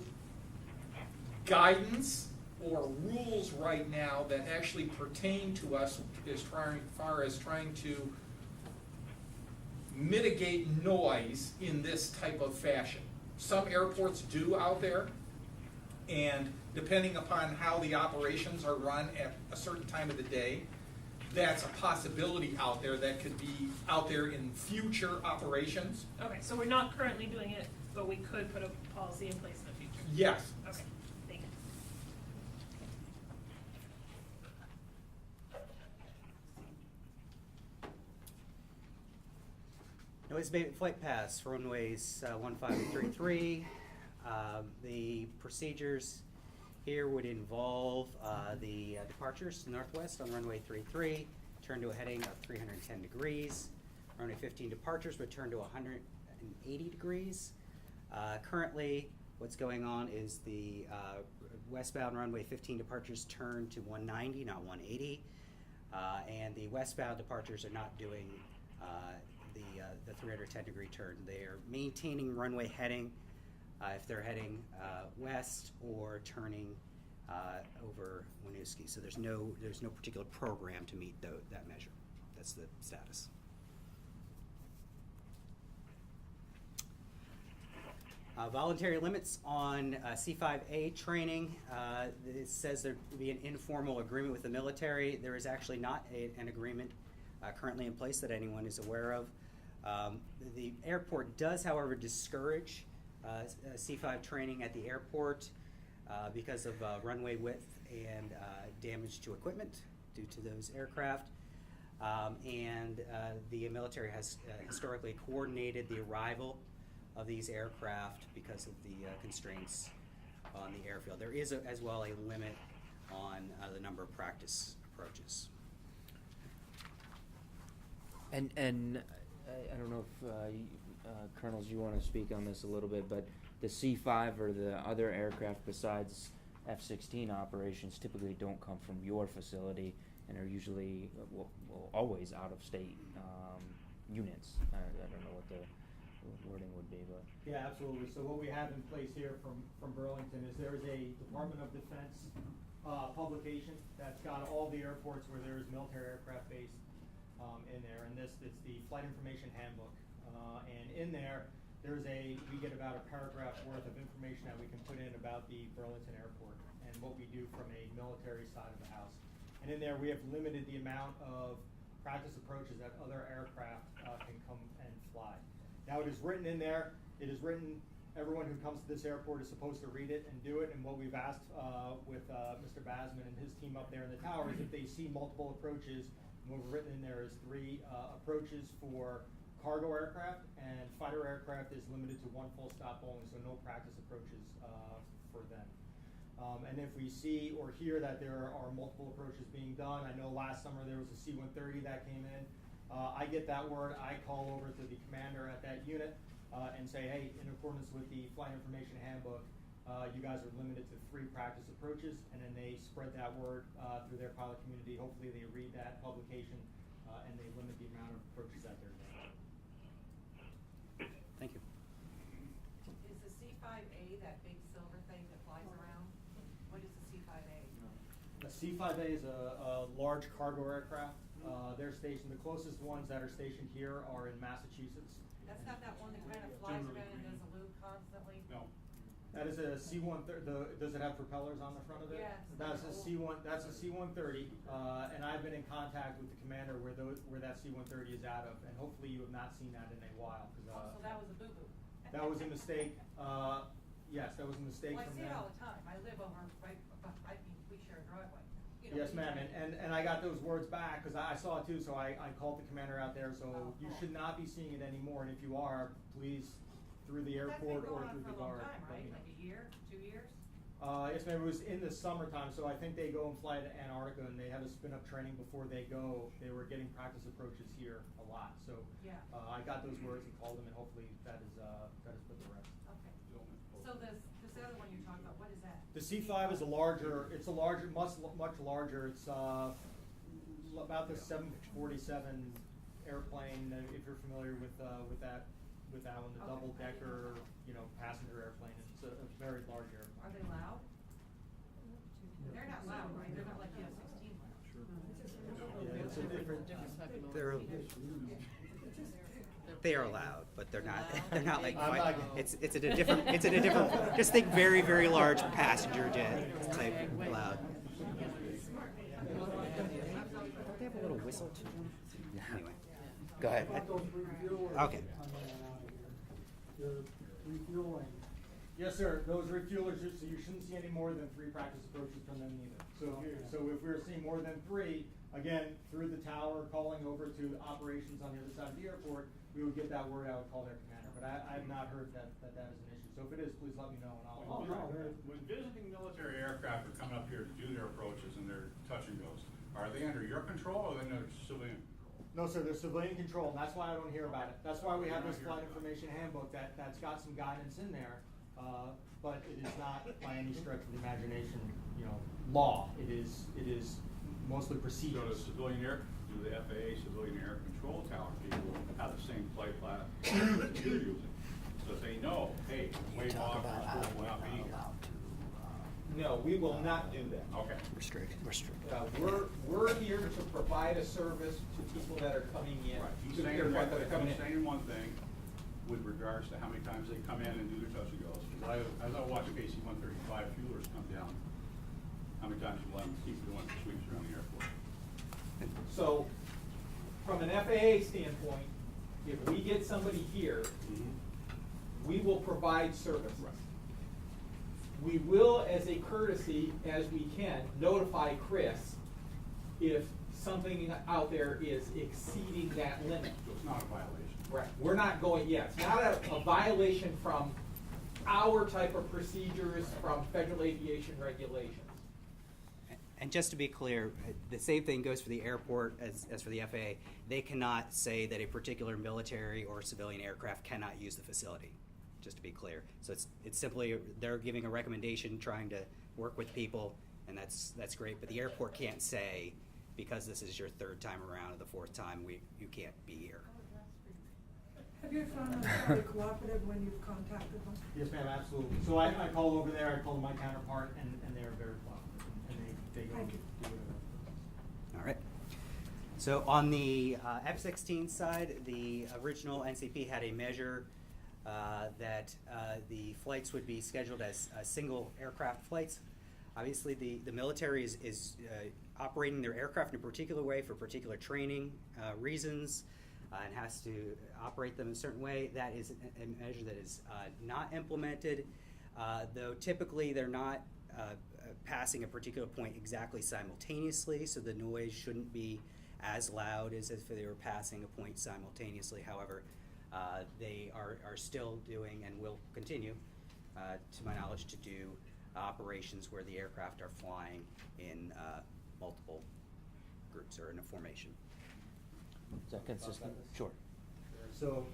guidance or rules right now that actually pertain to us as far as trying to mitigate noise in this type of fashion. Some airports do out there, and depending upon how the operations are run at a certain time of the day, that's a possibility out there that could be out there in future operations. Okay, so we're not currently doing it, but we could put a policy in place in the future. Yes. Okay, thank you. Noise abatement flight paths for runways 15 and 33. The procedures here would involve the departures to northwest on runway 33, turn to a heading of 310 degrees. Runway 15 departures would turn to 180 degrees. Currently, what's going on is the westbound runway 15 departures turn to 190, not 180. And the westbound departures are not doing the 310 degree turn. They're maintaining runway heading if they're heading west or turning over Winooski. So there's no particular program to meet that measure. That's the status. Voluntary limits on C5A training. It says there will be an informal agreement with the military. There is actually not an agreement currently in place that anyone is aware of. The airport does, however, discourage C5 training at the airport because of runway width and damage to equipment due to those aircraft. And the military has historically coordinated the arrival of these aircraft because of the constraints on the airfield. There is as well a limit on the number of practice approaches. And I don't know if Colonels, you want to speak on this a little bit, but the C5 or the other aircraft besides F-16 operations typically don't come from your facility and are usually, well always out-of-state units. I don't know what the wording would be, but. Yeah, absolutely. So what we have in place here from Burlington is there is a Department of Defense publication that's got all the airports where there is military aircraft based in there, and it's the Flight Information Handbook. And in there, we get about a paragraph worth of information that we can put in about the Burlington Airport and what we do from a military side of the house. And in there, we have limited the amount of practice approaches that other aircraft can come and fly. Now, it is written in there, everyone who comes to this airport is supposed to read it and do it, and what we've asked with Mr. Basman and his team up there in the tower is if they see multiple approaches, and what we've written in there is 3 approaches for cargo aircraft, and fighter aircraft is limited to 1 full stop only, so no practice approaches for them. And if we see or hear that there are multiple approaches being done, I know last summer there was a C-130 that came in. I get that word, I call over to the commander at that unit and say, hey, in accordance with the Flight Information Handbook, you guys are limited to 3 practice approaches, and then they spread that word through their pilot community. Hopefully they read that publication and they limit the amount of approaches that they're doing. Thank you. Is the C-5A that big silver thing that flies around? What is the C-5A? The C-5A is a large cargo aircraft. They're stationed, the closest ones that are stationed here are in Massachusetts. That's not that one that kind of flies around and does a loop constantly? No. That is a C-130, does it have propellers on the front of it? Yes. That's a C-130, and I've been in contact with the commander where that C-130 is out of, and hopefully you have not seen that in a while. So that was a boo-boo? That was a mistake, yes, that was a mistake Well, I from see them. it all the time. I live over right, we share a driveway. You know, Yes, ma'am, and I got those words back, because I saw it too, so I called the commander out there, so you should not be seeing it anymore, and if you are, please, through the airport or through the guard. That's been going on for a long time, let right? me know. Like a year, 2 years? Yes, ma'am, it was in the summertime, so I think they go and fly to Antarctica, and they have a spin-up training before they go. They were getting practice approaches here a lot, so Yeah. I got those words and called them, and hopefully that is put to rest. Okay. So this other one you're talking about, what is that? The C-5 is much larger. It's about the 747 airplane, if you're familiar with that one, the Okay. double-decker, passenger airplane. It's a very large airplane. Are they loud? They're not loud, right? They're not like the F-16 loud. Yeah, it's a different. They are loud, but they're not. They're not like. I'm not- It's at a different. It's at a different. Just think very, very large passenger jet type loud. Don't they have a little whistle too? Anyway, go ahead. Okay. The refueling. Yes, sir. Those refuelers, so you shouldn't see any more than 3 practice approaches from them either. So if we're seeing more than 3, again, through the tower, calling over to operations on the other side of the airport, we would get that word out and call their commander. But I have not heard that is an issue. So if it is, please let me know and I'll. When visiting military aircraft are coming up here to do their approaches and their touch and goes, are they under your control or are they under civilian control? No, sir, there's civilian control, and that's why I don't hear about it. That's why we have this flight information handbook that's got some guidance in there, but it is not by any stretch of the imagination, law. It is mostly procedures. So do the FAA civilian air control tower people have the same flight plan that you're using? So if they know, hey, way off, we're supposed to not be here. No, we will not do that. Okay. Restrict. We're here to provide a service to people that are coming in. Right, he's to the saying aircraft that are coming in. one thing with regards to how many times they come in and do their touch and goes. As I watch KC-135 fuelers come down, how many times will I keep doing sweeps around the airport? So, from an FAA standpoint, if we get somebody here, we will provide service. Right. We will, as a courtesy, as we can, notify Chris if something out there is exceeding that limit. So it's not a violation. Right. We're not going, it's not a violation from our type of procedures, from federal aviation regulations. And just to be clear, the same thing goes for the airport as for the FAA. They cannot say that a particular military or civilian aircraft cannot use the facility, just to be clear. So it's simply, they're giving a recommendation, trying to work with people, and that's great. But the airport can't say, because this is your 3rd time around or the 4th time, you can't be here. Have you found them very cooperative when you've contacted them? Yes, ma'am, absolutely. So I call over there, I call my counterpart, and they are very cooperative. And they go Thank do you. whatever. All right. So on the F-16 side, the original NCP had a measure that the flights would be scheduled as single aircraft flights. Obviously, the military is operating their aircraft in a particular way for particular training reasons and has to operate them in a certain way. That is a measure that is not implemented, though typically they're not passing a particular point exactly simultaneously, so the noise shouldn't be as loud as if they were passing a point simultaneously. However, they are still doing and will continue, to my knowledge, to do operations where the aircraft are flying in multiple groups or in a formation. Is that consistent? Sure. So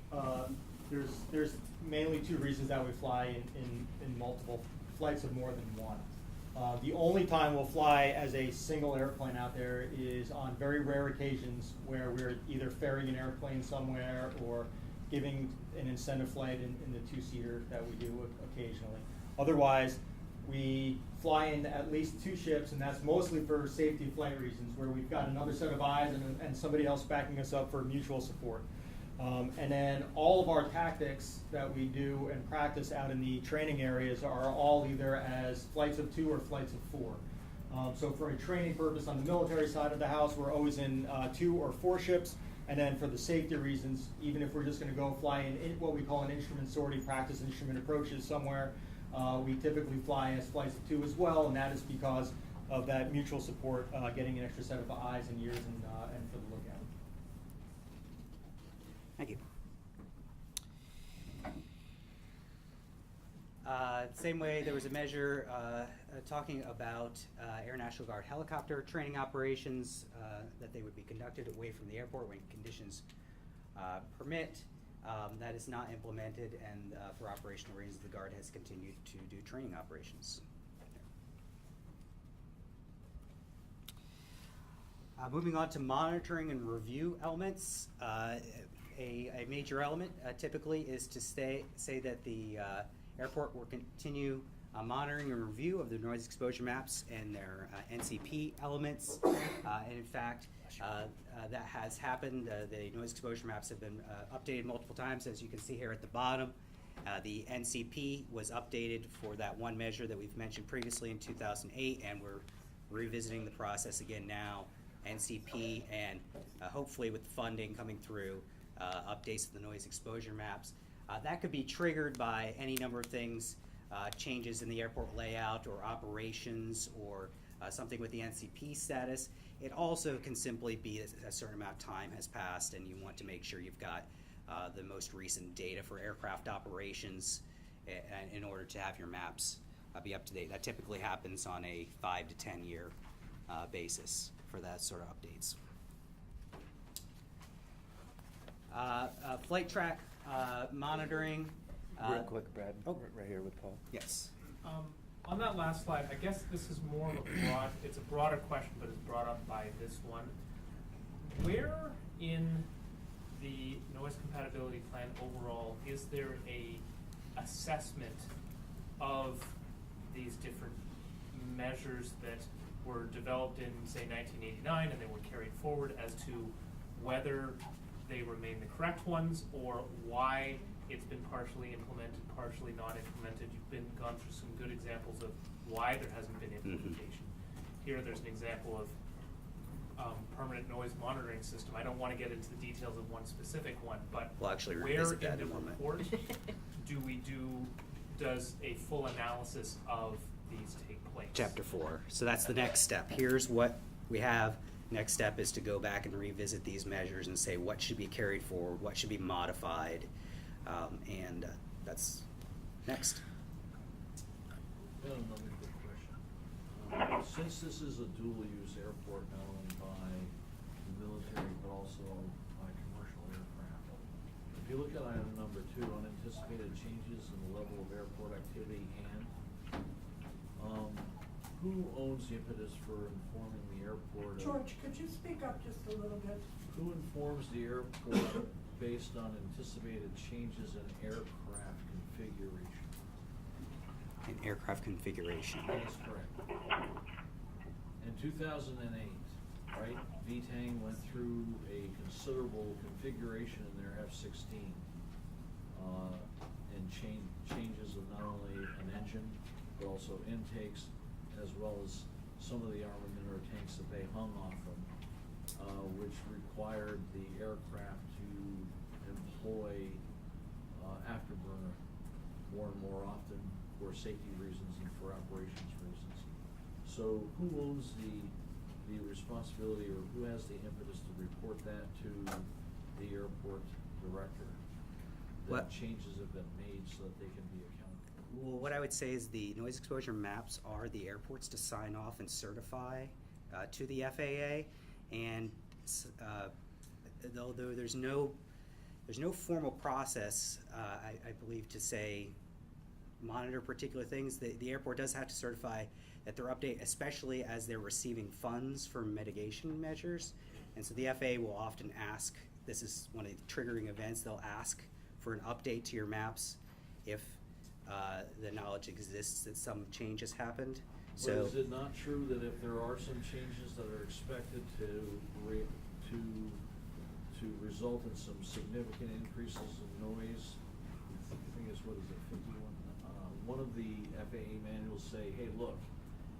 there's mainly two reasons that we fly in multiple flights of more than one. The only time we'll fly as a single airplane out there is on very rare occasions where we're either ferrying an airplane somewhere or giving an incentive flight in the two-seater that we do occasionally. Otherwise, we fly in at least two ships, and that's mostly for safety flight reasons, where we've got another set of eyes and somebody else backing us up for mutual support. And then all of our tactics that we do and practice out in the training areas are all either as flights of 2 or flights of 4. So for a training purpose on the military side of the house, we're always in 2 or 4 ships. And then for the safety reasons, even if we're just going to go fly in what we call an instrument sortie practice, instrument approaches somewhere, we typically fly as flights of 2 as well, and that is because of that mutual support, getting an extra set of eyes and ears and for the lookout. Thank you. Same way, there was a measure talking about Air National Guard helicopter training operations that they would be conducted away from the airport when conditions permit. That is not implemented, and for operational reasons, the Guard has continued to do training operations. Moving on to monitoring and review elements. A major element typically is to say that the airport will continue monitoring and review of the noise exposure maps and their NCP elements. And in fact, that has happened. The noise exposure maps have been updated multiple times, as you can see here at the bottom. The NCP was updated for that one measure that we've mentioned previously in 2008, and we're revisiting the process again now. NCP and hopefully with funding coming through, updates to the noise exposure maps. That could be triggered by any number of things, changes in the airport layout or operations or something with the NCP status. It also can simply be a certain amount of time has passed and you want to make sure you've got the most recent data for aircraft operations in order to have your maps be up to date. That typically happens on a 5 to 10 year basis for that sort of updates. Flight track monitoring. Real quick, Brad, oh. right here with Paul. Yes. On that last slide, I guess this is more of a it's a broader question, but it's brought up by this one. Where in the noise compatibility plan overall is there a assessment of these different measures that were developed in, say, 1989 and they were carried forward as to whether they remain the correct ones or why it's been partially implemented, partially not implemented? You've gone through some good examples of why there hasn't been implementation. Here there's an example of permanent noise monitoring system. I don't want to get into the details of one specific one, but we'll actually where revisit that in the in a moment. report does a full analysis of these take place? Chapter 4. So that's the next step. Here's what we have. Next step is to go back and revisit these measures and say what should be carried forward, what should be modified, and that's next. I have another quick question. Since this is a dual-use airport, not only by the military but also by commercial aircraft, if you look at item number 2, unanticipated changes in the level of airport activity, and who owns the impetus for informing the airport? George, could you speak up just a little bit? Who informs the airport based on anticipated changes in aircraft configuration? In aircraft configuration. That is correct. in 2008, right, VTANG went through a considerable configuration in their F-16, and changes of not only an engine, but also intakes, as well as some of the armament or tanks that they hung off of, which required the aircraft to employ afterburner more and more often for safety reasons and for operations reasons. So who owns the responsibility, or who has the impetus to report that to the airport director? That changes have been made so that they can be accountable? Well, what I would say is the noise exposure maps are the airports to sign off and certify to the FAA, and although there's no formal process, I believe, to say monitor particular things, the airport does have to certify that they're updated, especially as they're receiving funds for mitigation measures. And so the FAA will often ask, this is one of the triggering events, they'll ask for an update to your maps if the knowledge exists that some change has happened. But is it not true that if there are some changes that are expected to result in some significant increases in noise, I think it's, what is it, 51? One of the FAA manuals say, hey, look,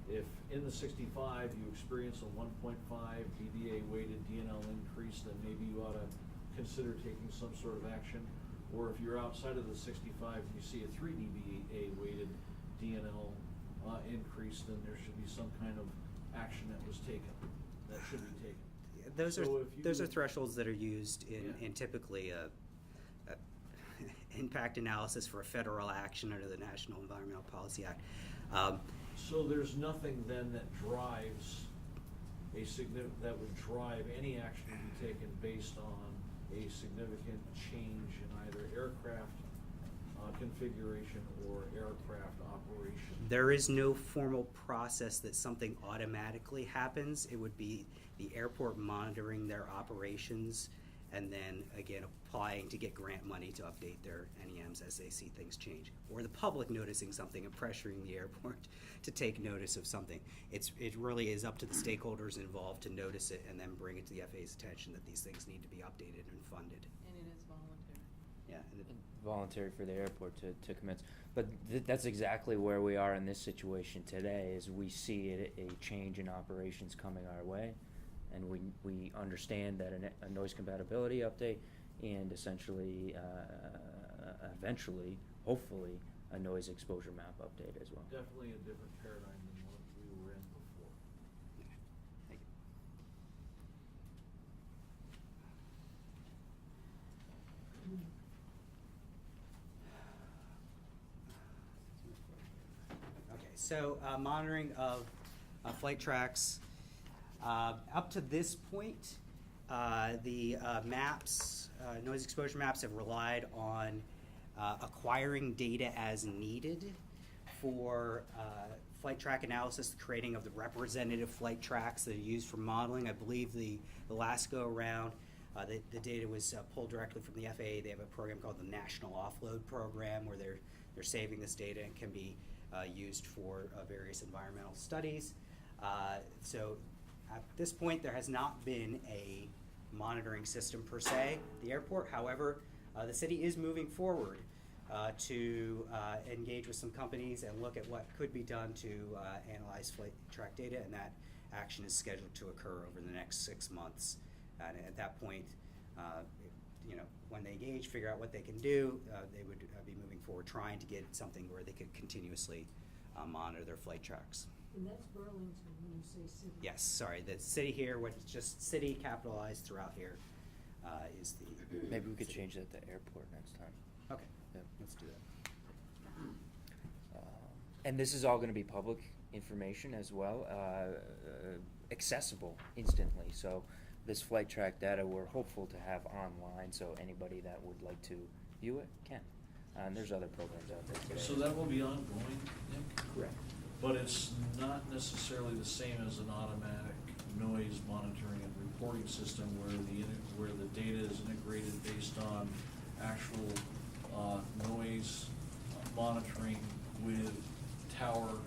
if in the 65 you experience a 1.5 dBA weighted DNL increase, then maybe you ought to consider taking some sort of action. Or if you're outside of the 65 and you see a 3 dBA weighted DNL increase, then there should be some kind of action that was taken, that should be taken. Those are thresholds that are used in typically a impact analysis for a federal action under the National Environmental Policy Act. So there's nothing then that drives that would drive any action to be taken based on a significant change in either aircraft configuration or aircraft operation. There is no formal process that something automatically happens. It would be the airport monitoring their operations and then again applying to get grant money to update their NEMs as they see things change, or the public noticing something and pressuring the airport to take notice of something. It really is up to the stakeholders involved to notice it and then bring it to the FAA's attention that these things need to be updated and funded. And it is voluntary. Yeah. Voluntary for the airport to commence. But that's exactly where we are in this situation today, is we see a change in operations coming our way, and we understand that a noise compatibility update and essentially, eventually, hopefully, a noise exposure map update as well. Definitely a different paradigm than what we were in before. Thank you. Okay, so monitoring of flight tracks. Up to this point, the maps, noise exposure maps, have relied on acquiring data as needed for flight track analysis, the creating of the representative flight tracks that are used for modeling. I believe the last go around, the data was pulled directly from the FAA. They have a program called the National Offload Program where they're saving this data and can be used for various environmental studies. So at this point, there has not been a monitoring system per se at the airport. However, the city is moving forward to engage with some companies and look at what could be done to analyze flight track data, and that action is scheduled to occur over the next 6 months. And at that point, when they engage, figure out what they can do, they would be moving forward trying to get something where they could continuously monitor their flight tracks. And that's Burlington when you say city. Yes, sorry, the city here, what's just city capitalized throughout here, is the. Maybe we could change that to airport next time. Okay, yeah. Let's do that. And this is all going to be public information as well, accessible instantly. So this flight track data we're hopeful to have online, so anybody that would like to view it can. And there's other programs out there today. So that will be ongoing, Nick? Correct. But it's not necessarily the same as an automatic noise monitoring and reporting system where the data is integrated based on actual noise monitoring with tower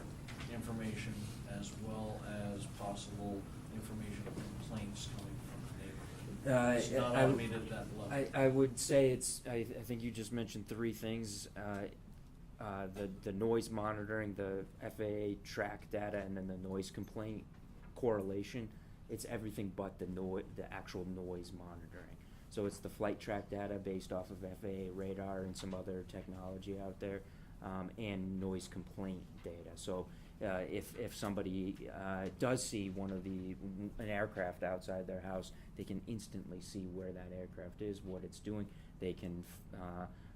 information as well as possible information of complaints coming from the neighborhood? It's not automated at that level. I would say I think you just mentioned three things. The noise monitoring, the FAA track data, and then the noise complaint correlation. It's everything but the actual noise monitoring. So it's the flight track data based off of FAA radar and some other technology out there, and noise complaint data. So if somebody does see an aircraft outside their house, they can instantly see where that aircraft is, what it's doing. They can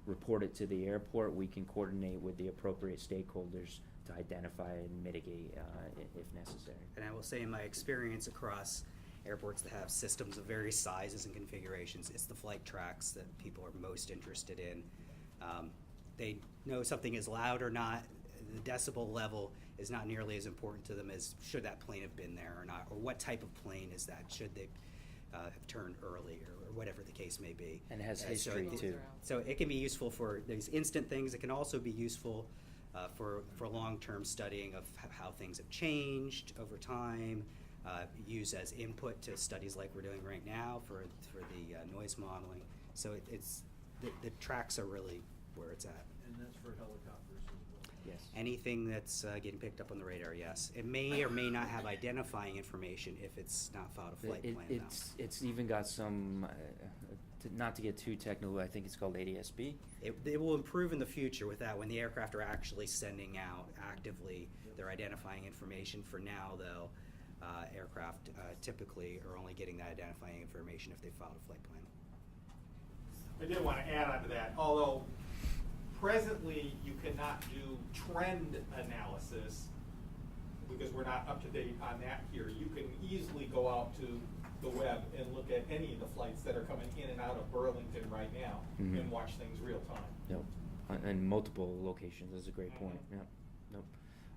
report it to the airport. We can coordinate with the appropriate stakeholders to identify and mitigate if necessary. And I will say, in my experience across airports that have systems of various sizes and configurations, it's the flight tracks that people are most interested in. They know something is loud or not. The decibel level is not nearly as important to them as should that plane have been there or not, or what type of plane is that, should they have turned early, or whatever the case may be. And it has history too. So it can be useful for these instant things. It can also be useful for long-term studying of how things have changed over time, used as input to studies like we're doing right now for the noise modeling. So the tracks are really where it's at. And that's for helicopters as well? Yes. Anything that's getting picked up on the radar, yes. It may or may not have identifying information if it's not filed a flight plan, though. It's even got some, not to get too technical, I think it's called ADS-B. It will improve in the future with that, when the aircraft are actually sending out actively their identifying information. For now, though, aircraft typically are only getting that identifying information if they filed a flight plan. I did want to add on to that, although presently you cannot do trend analysis because we're not up to date on that here. You can easily go out to the web and look at any of the flights that are coming in and out of Burlington right now and watch things real time. Yep. And multiple locations, that's a great point. Yep. Nope.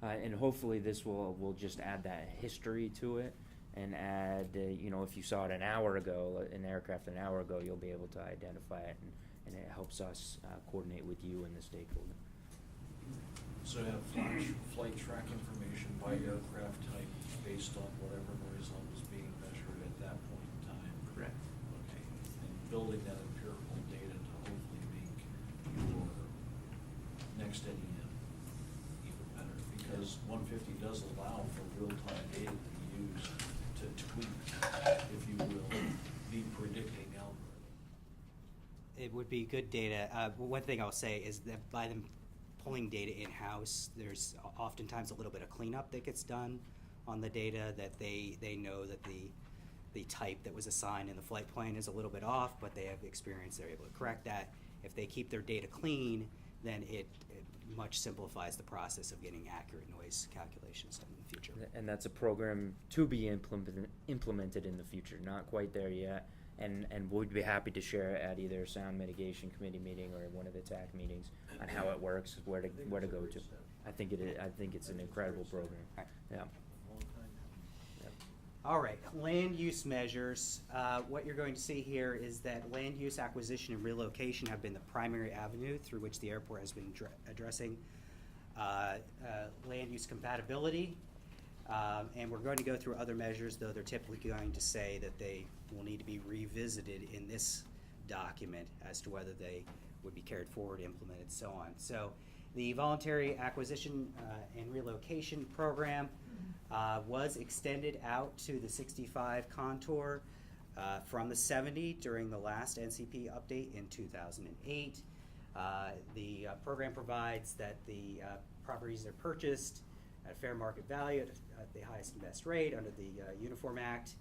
And hopefully this will just add that history to it, and add, if you saw it an hour ago, an aircraft an hour ago, you'll be able to identify it, and it helps us coordinate with you and the stakeholder. So have flight track information by aircraft type based on whatever noise level is being measured at that point in time? Correct. Okay, and building that empirical data to hopefully make your next NEM even better, because 150 does allow for real-time data to be used to tweak, if you will, the predicting algorithm. It would be good data. One thing I'll say is that by them pulling data in-house, there's oftentimes a little bit of cleanup that gets done on the data, that they know that the type that was assigned in the flight plan is a little bit off, but they have experience, they're able to correct that. If they keep their data clean, then it much simplifies the process of getting accurate noise calculations in the future. And that's a program to be implemented in the future, not quite there yet. And we'd be happy to share at either sound mitigation committee meeting or one of the TAC meetings on how it works, where to go to. I think it's an incredible program. Yeah. All right, land use measures. What you're going to see here is that land use acquisition and relocation have been the primary avenue through which the airport has been addressing land use compatibility. And we're going to go through other measures, though they're typically going to say that they will need to be revisited in this document as to whether they would be carried forward, implemented, so on. So the voluntary acquisition and relocation program was extended out to the 65 contour from the 70 during the last NCP update in 2008. The program provides that the properties are purchased at fair market value at the highest and best rate under the Uniform Act.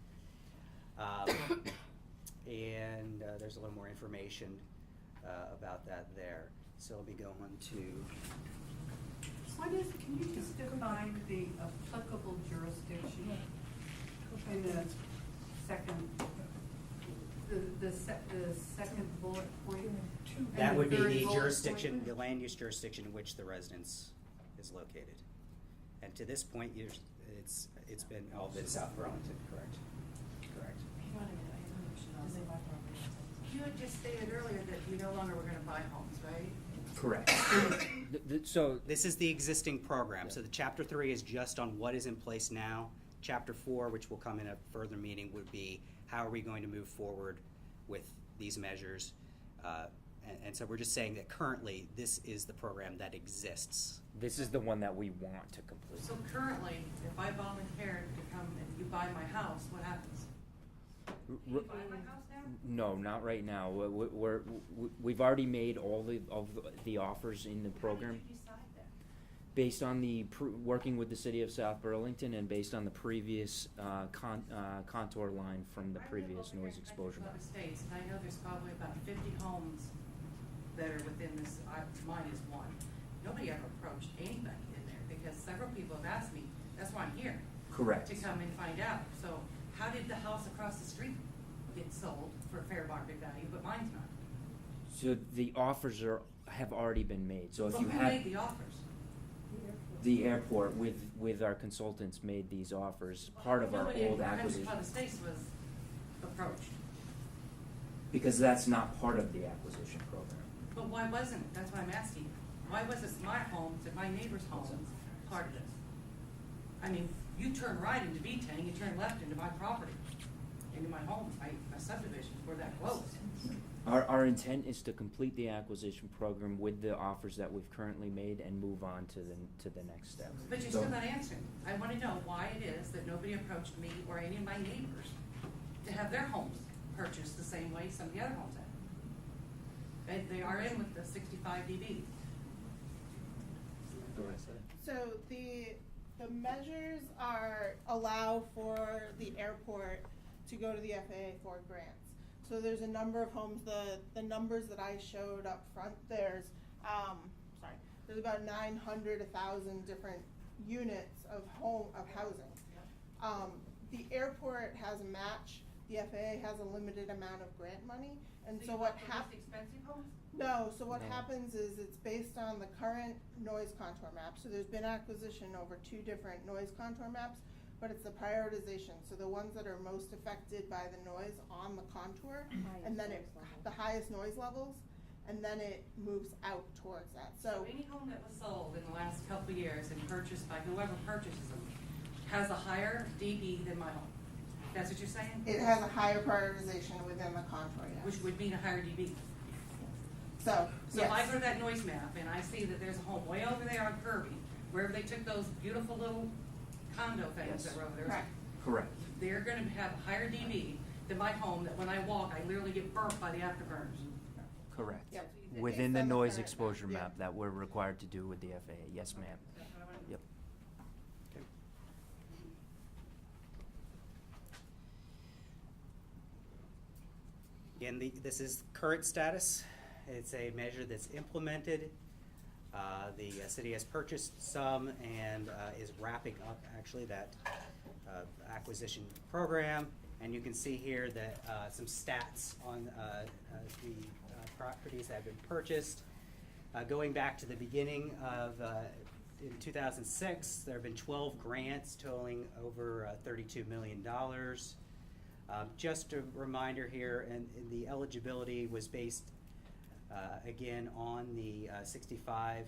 And there's a little more information about that there. So I'll be going to... Can you just define the applicable jurisdiction in the second, the second bullet point? That would be third the bullet jurisdiction, point? the land use jurisdiction in which the residence is located. And to this point, it's been all been South Burlington, correct? Correct. You had just stated earlier that we no longer were gonna buy homes, right? Correct. So This is the existing program, so the chapter 3 is just on what is in place now. Chapter 4, which will come in a further meeting, would be how are we going to move forward with these measures. And so we're just saying that currently this is the program that exists. this is the one that we want to complete. So currently, if I volunteer to come and you buy my house, what happens? Do you buy my house now? No, not right now. We've already made all of the offers in the program. How did you decide that? Based on the working with the city of South Burlington and based on the previous contour line from the previous noise exposure map. I live over here in States, and I know there's probably about 50 homes that are within this, mine is one. Nobody ever approached anybody in there, because several people have asked me, that's why I'm here. Correct. To come and find out. So how did the house across the street get sold for fair market value, but mine's not? So the offers have already been made. So if Well, you who have made the offers? the airport with our consultants made these offers, part of our Nobody old in acquisition. New States was approached. Because that's not part of the acquisition program. But why wasn't it? That's what I'm asking you. Why was it my home to my neighbor's home part of this? I mean, you turn right into B-10, you turn left into my property, into my home, my subdivision, we're that close. Our intent is to complete the acquisition program with the offers that we've currently made and move on to the next step. But you're still not answering. I want to know why it is that nobody approached me or any of my neighbors to have their homes purchased the same way some of the other homes have. They are in with the 65 dB. So the measures allow for the airport to go to the FAA for grants. So there's a number of homes, the numbers that I showed up front, there's about 900, 1,000 different units of housing. The airport has a match, the FAA has a limited amount of grant money, and so what happens? Expensive homes? No, so what happens is it's based on the current noise contour map. So there's been acquisition over 2 different noise contour maps, but it's the prioritization. So the ones that are most affected by the noise on the contour, and then the highest noise levels, and then it moves out towards that. So any home that was sold in the last couple of years and purchased by whoever purchases them has a higher dB than my home. That's what you're saying? It has a higher prioritization within the contour, yes. Which would mean a higher dB. So if I go to that noise map and I see that there's a home way over there on Kirby, wherever they took those beautiful little condo things that were over there. Correct. They're gonna have a higher dB than my home, that when I walk, I literally get burnt by the afterburners. Correct. Yep. Within Based the on the noise current exposure map, map that we're required to do with the FAA. Yes, ma'am. Yep. Again, this is current status. It's a measure that's implemented. The city has purchased some and is wrapping up actually that acquisition program. And you can see here that some stats on the properties that have been purchased. Going back to the beginning of in 2006, there have been 12 grants totaling over $32 million. Just a reminder here, and the eligibility was based again on the 65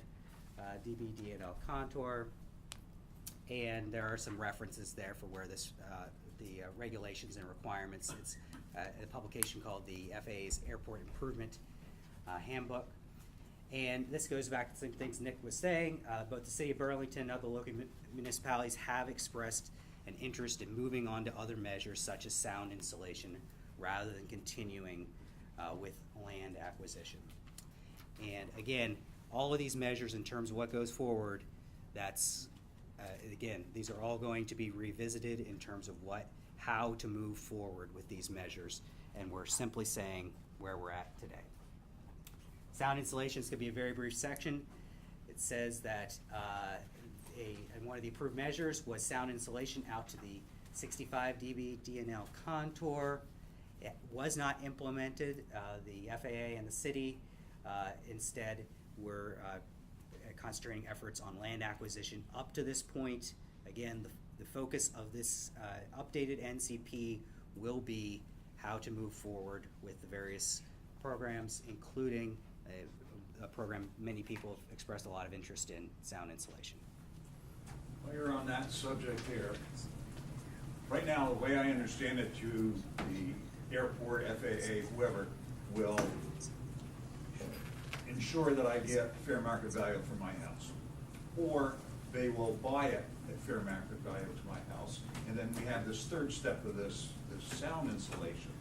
dB DNL contour, and there are some references there for where this the regulations and requirements. It's a publication called the FAA's Airport Improvement Handbook. And this goes back to some things Nick was saying. Both the City of Burlington and other local municipalities have expressed an interest in moving on to other measures such as sound insulation rather than continuing with land acquisition. And again, all of these measures in terms of what goes forward, that's, again, these are all going to be revisited in terms of how to move forward with these measures. And we're simply saying where we're at today. Sound insulation is going to be a very brief section. It says that and one of the approved measures was sound insulation out to the 65 dB DNL contour. It was not implemented. The FAA and the city instead were concentrating efforts on land acquisition up to this point. Again, the focus of this updated NCP will be how to move forward with the various programs, including a program many people have expressed a lot of interest in, sound insulation. While you're on that subject here, right now, the way I understand it, the airport, FAA, whoever, will ensure that I get fair market value for my house. Or they will buy it at fair market value to my house. And then we have this third step of this sound insulation.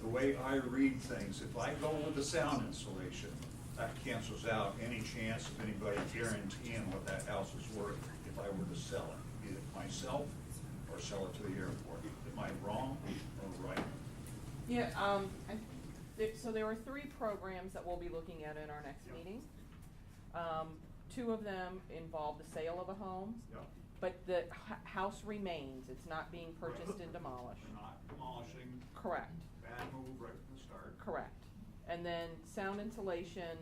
The way I read things, if I go with the sound insulation, that cancels out any chance of anybody guaranteeing what that house is worth if I were to sell it, either myself or sell it to the airport. Am I wrong or right? Yeah, so there are 3 programs that we'll be looking at in our next meeting. 2 of them involve the sale of a home, but the house remains. It's not being purchased and demolished. We're not demolishing. Correct. Bad move right from the start. Correct. And then sound insulation,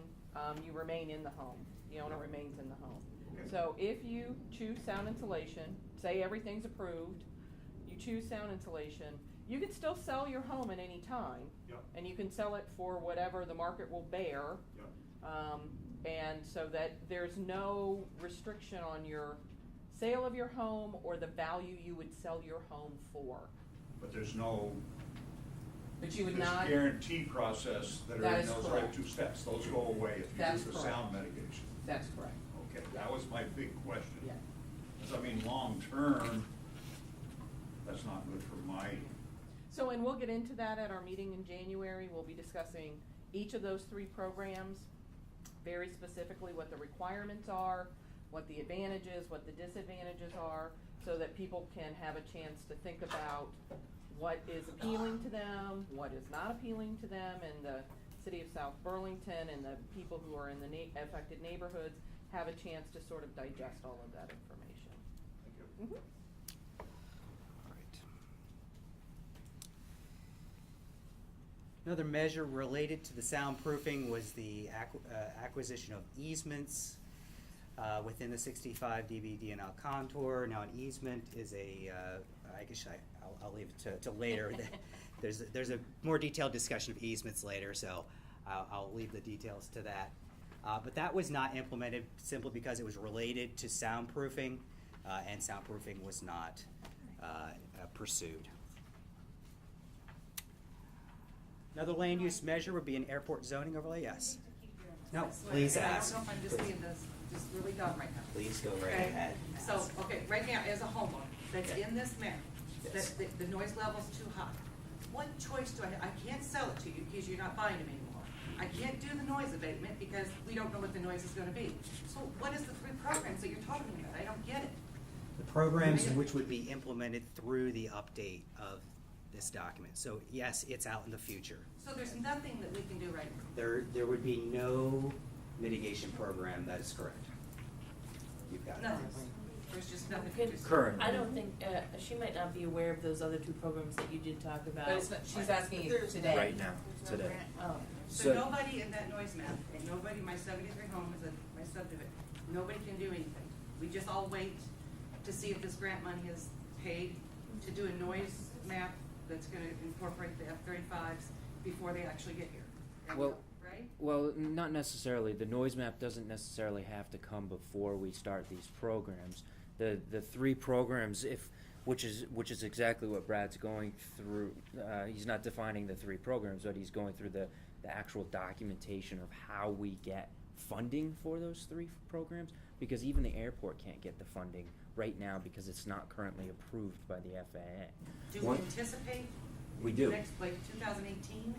you remain in the home. The owner remains in the home. Okay. So if you choose sound insulation, say everything's approved, you choose sound insulation, you can still sell your home at any time. Yep. And you can sell it for whatever the market will bear. Yep. And so that there's no restriction on your sale of your home or the value you would sell your home for. But there's no But you would this not. guarantee process that are That in is those correct. right 2 steps. Those go away if you That's use the correct. sound mitigation. That's correct. Okay, that was my big question. Yeah. Because I mean, long term, that's not good for my, So, and we'll get into that at our meeting in January. We'll be discussing each of those 3 programs, very specifically what the requirements are, what the advantages, what the disadvantages are, so that people can have a chance to think about what is appealing to them, what is not appealing to them, and the city of South Burlington and the people who are in the affected neighborhoods have a chance to sort of digest all of that information. thank you. Mhm. Another measure related to the soundproofing was the acquisition of easements within the 65 dB DNL contour. Now, an easement is I guess I'll leave it to later. There's a more detailed discussion of easements later, so I'll leave the details to that. But that was not implemented simply because it was related to soundproofing, and soundproofing was not pursued. Another land use measure would be an airport zoning overlay, yes. No, please ask. I don't know if I'm just being just really dumb right now. Please go right Okay? ahead. So, okay, right now, as a homeowner, that's in this map, Yes. that the noise level's too high. What choice do I have? I can't sell it to you because you're not buying them anymore. I can't do the noise abatement because we don't know what the noise is gonna be. So what is the 3 programs that you're talking about? I don't get it. The programs which would be implemented through the update of this document. So yes, it's out in the future. So there's nothing that we can do right now. There would be no mitigation program, that is correct. You've got it. Nothing. There's just nothing. Good. Just- Current. I don't think, she might not be aware of those other 2 programs that you did talk about. But it's not, she's asking you today. Right now, today. Oh. So nobody in that noise map, and nobody, my 73 home is my subdivision, nobody can do anything. We just all wait to see if this grant money is paid to do a noise map that's gonna incorporate the F-35s before they actually get here. Well, Right? Well, not necessarily. The noise map doesn't necessarily have to come before we start these programs. The 3 programs, which is exactly what Brad's going through. He's not defining the 3 programs, but he's going through the actual documentation of how we get funding for those 3 programs. Because even the airport can't get the funding right now because it's not currently approved by the FAA. Do we anticipate? We do. Next, like 2018,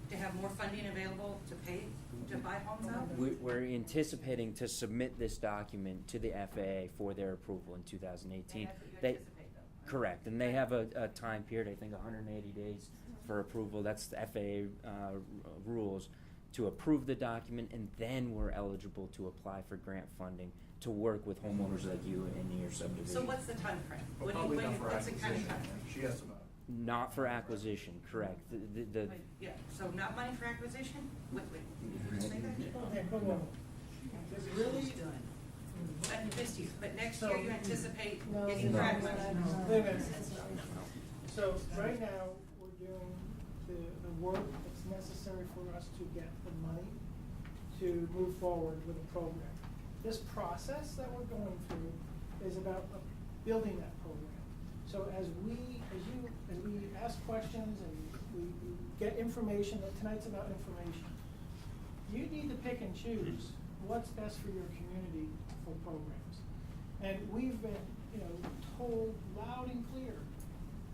to have more funding available to pay, to buy homes out? We're anticipating to submit this document to the FAA for their approval in 2018. And that's what you They- anticipate, though, right? Correct, and they have a time period, I think 180 days for approval. That's the FAA rules to approve the document, and then we're eligible to apply for grant funding to work with homeowners like you in your subdivision. So what's the time frame? But What do you, probably when, not for what's the kind of acquisition. time? She asked about. Not for acquisition, correct. The Yeah, so not money for acquisition? Wait, did you say that? But next year you anticipate getting grant money? Wait a minute. So right now, we're doing the work that's necessary for us to get the money to move forward with a program. This process that we're going through is about building that program. So as we ask questions and we get information, that tonight's about information, you need to pick and choose what's best for your community for programs. And we've been, told loud and clear,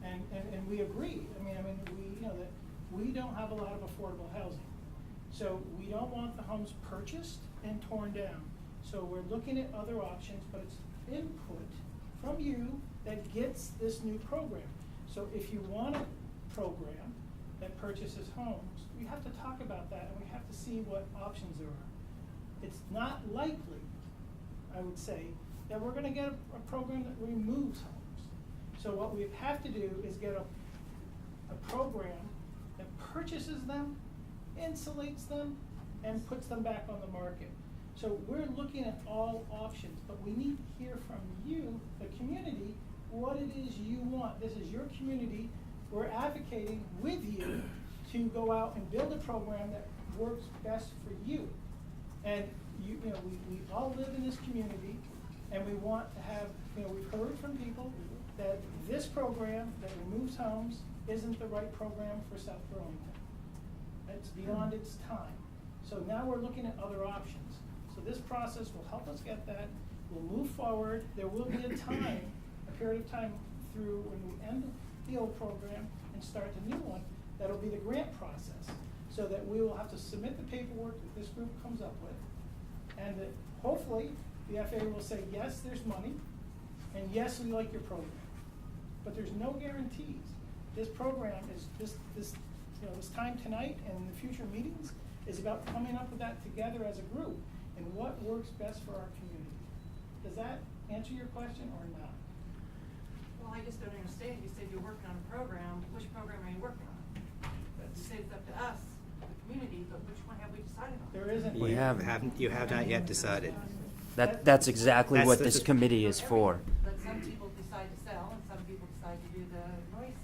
and we agree. That we don't have a lot of affordable housing. So we don't want the homes purchased and torn down. So we're looking at other options, but it's input from you that gets this new program. So if you want a program that purchases homes, we have to talk about that, and we have to see what options there are. It's not likely, I would say, that we're gonna get a program that removes homes. So what we have to do is get a program that purchases them, insulates them, and puts them back on the market. So we're looking at all options, but we need to hear from you, the community, what it is you want. This is your community. We're advocating with you to go out and build a program that works best for you. And we all live in this community, and we want to have, we've heard from people that this program that removes homes isn't the right program for South Burlington. It's beyond its time. So now we're looking at other options. So this process will help us get that. We'll move forward. There will be a period of time through when we end the old program and start the new one. That'll be the grant process, so that we will have to submit the paperwork that this group comes up with, and that hopefully the FAA will say, yes, there's money, and yes, we like your program. But there's no guarantees. This program is this time tonight and the future meetings is about coming up with that together as a group and what works best for our community. Does that answer your question or not? Well, I just don't understand. You said you're working on a program. Which program are you working on? You said it's up to us, the community, but which one have we decided on? There isn't. You have not yet decided. That's exactly what this is- committee is for. But some people decide to sell, and some people decide to do the noise.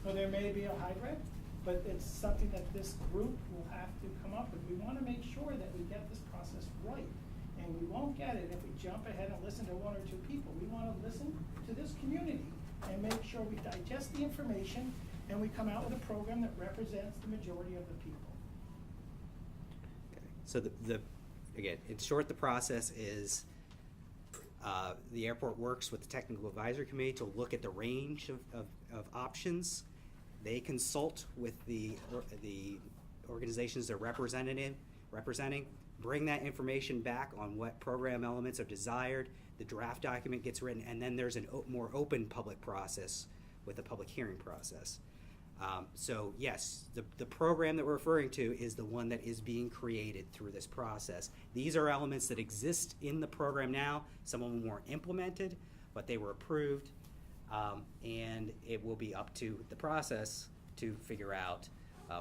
Well, there may be a hybrid, but it's something that this group will have to come up with. We want to make sure that we get this process right. And we won't get it if we jump ahead and listen to one or two people. We want to listen to this community and make sure we digest the information and we come out with a program that represents the majority of the people. So again, in short, the process is the airport works with the technical advisory committee to look at the range of options. They consult with the organizations they're representing, bring that information back on what program elements are desired. The draft document gets written, and then there's a more open public process with a public hearing process. So yes, the program that we're referring to is the one that is being created through this process. These are elements that exist in the program now. Some of them weren't implemented, but they were approved. And it will be up to the process to figure out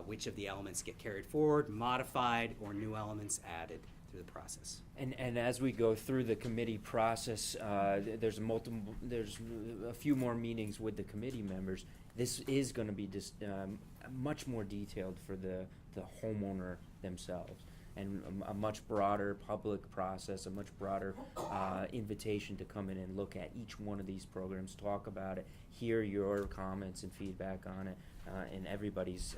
which of the elements get carried forward, modified, or new elements added through the process. And as we go through the committee process, there's a few more meetings with the committee members. This is going to be just much more detailed for the homeowner themselves, and a much broader public process, a much broader invitation to come in and look at each one of these programs, talk about it, hear your comments and feedback on it, and everybody's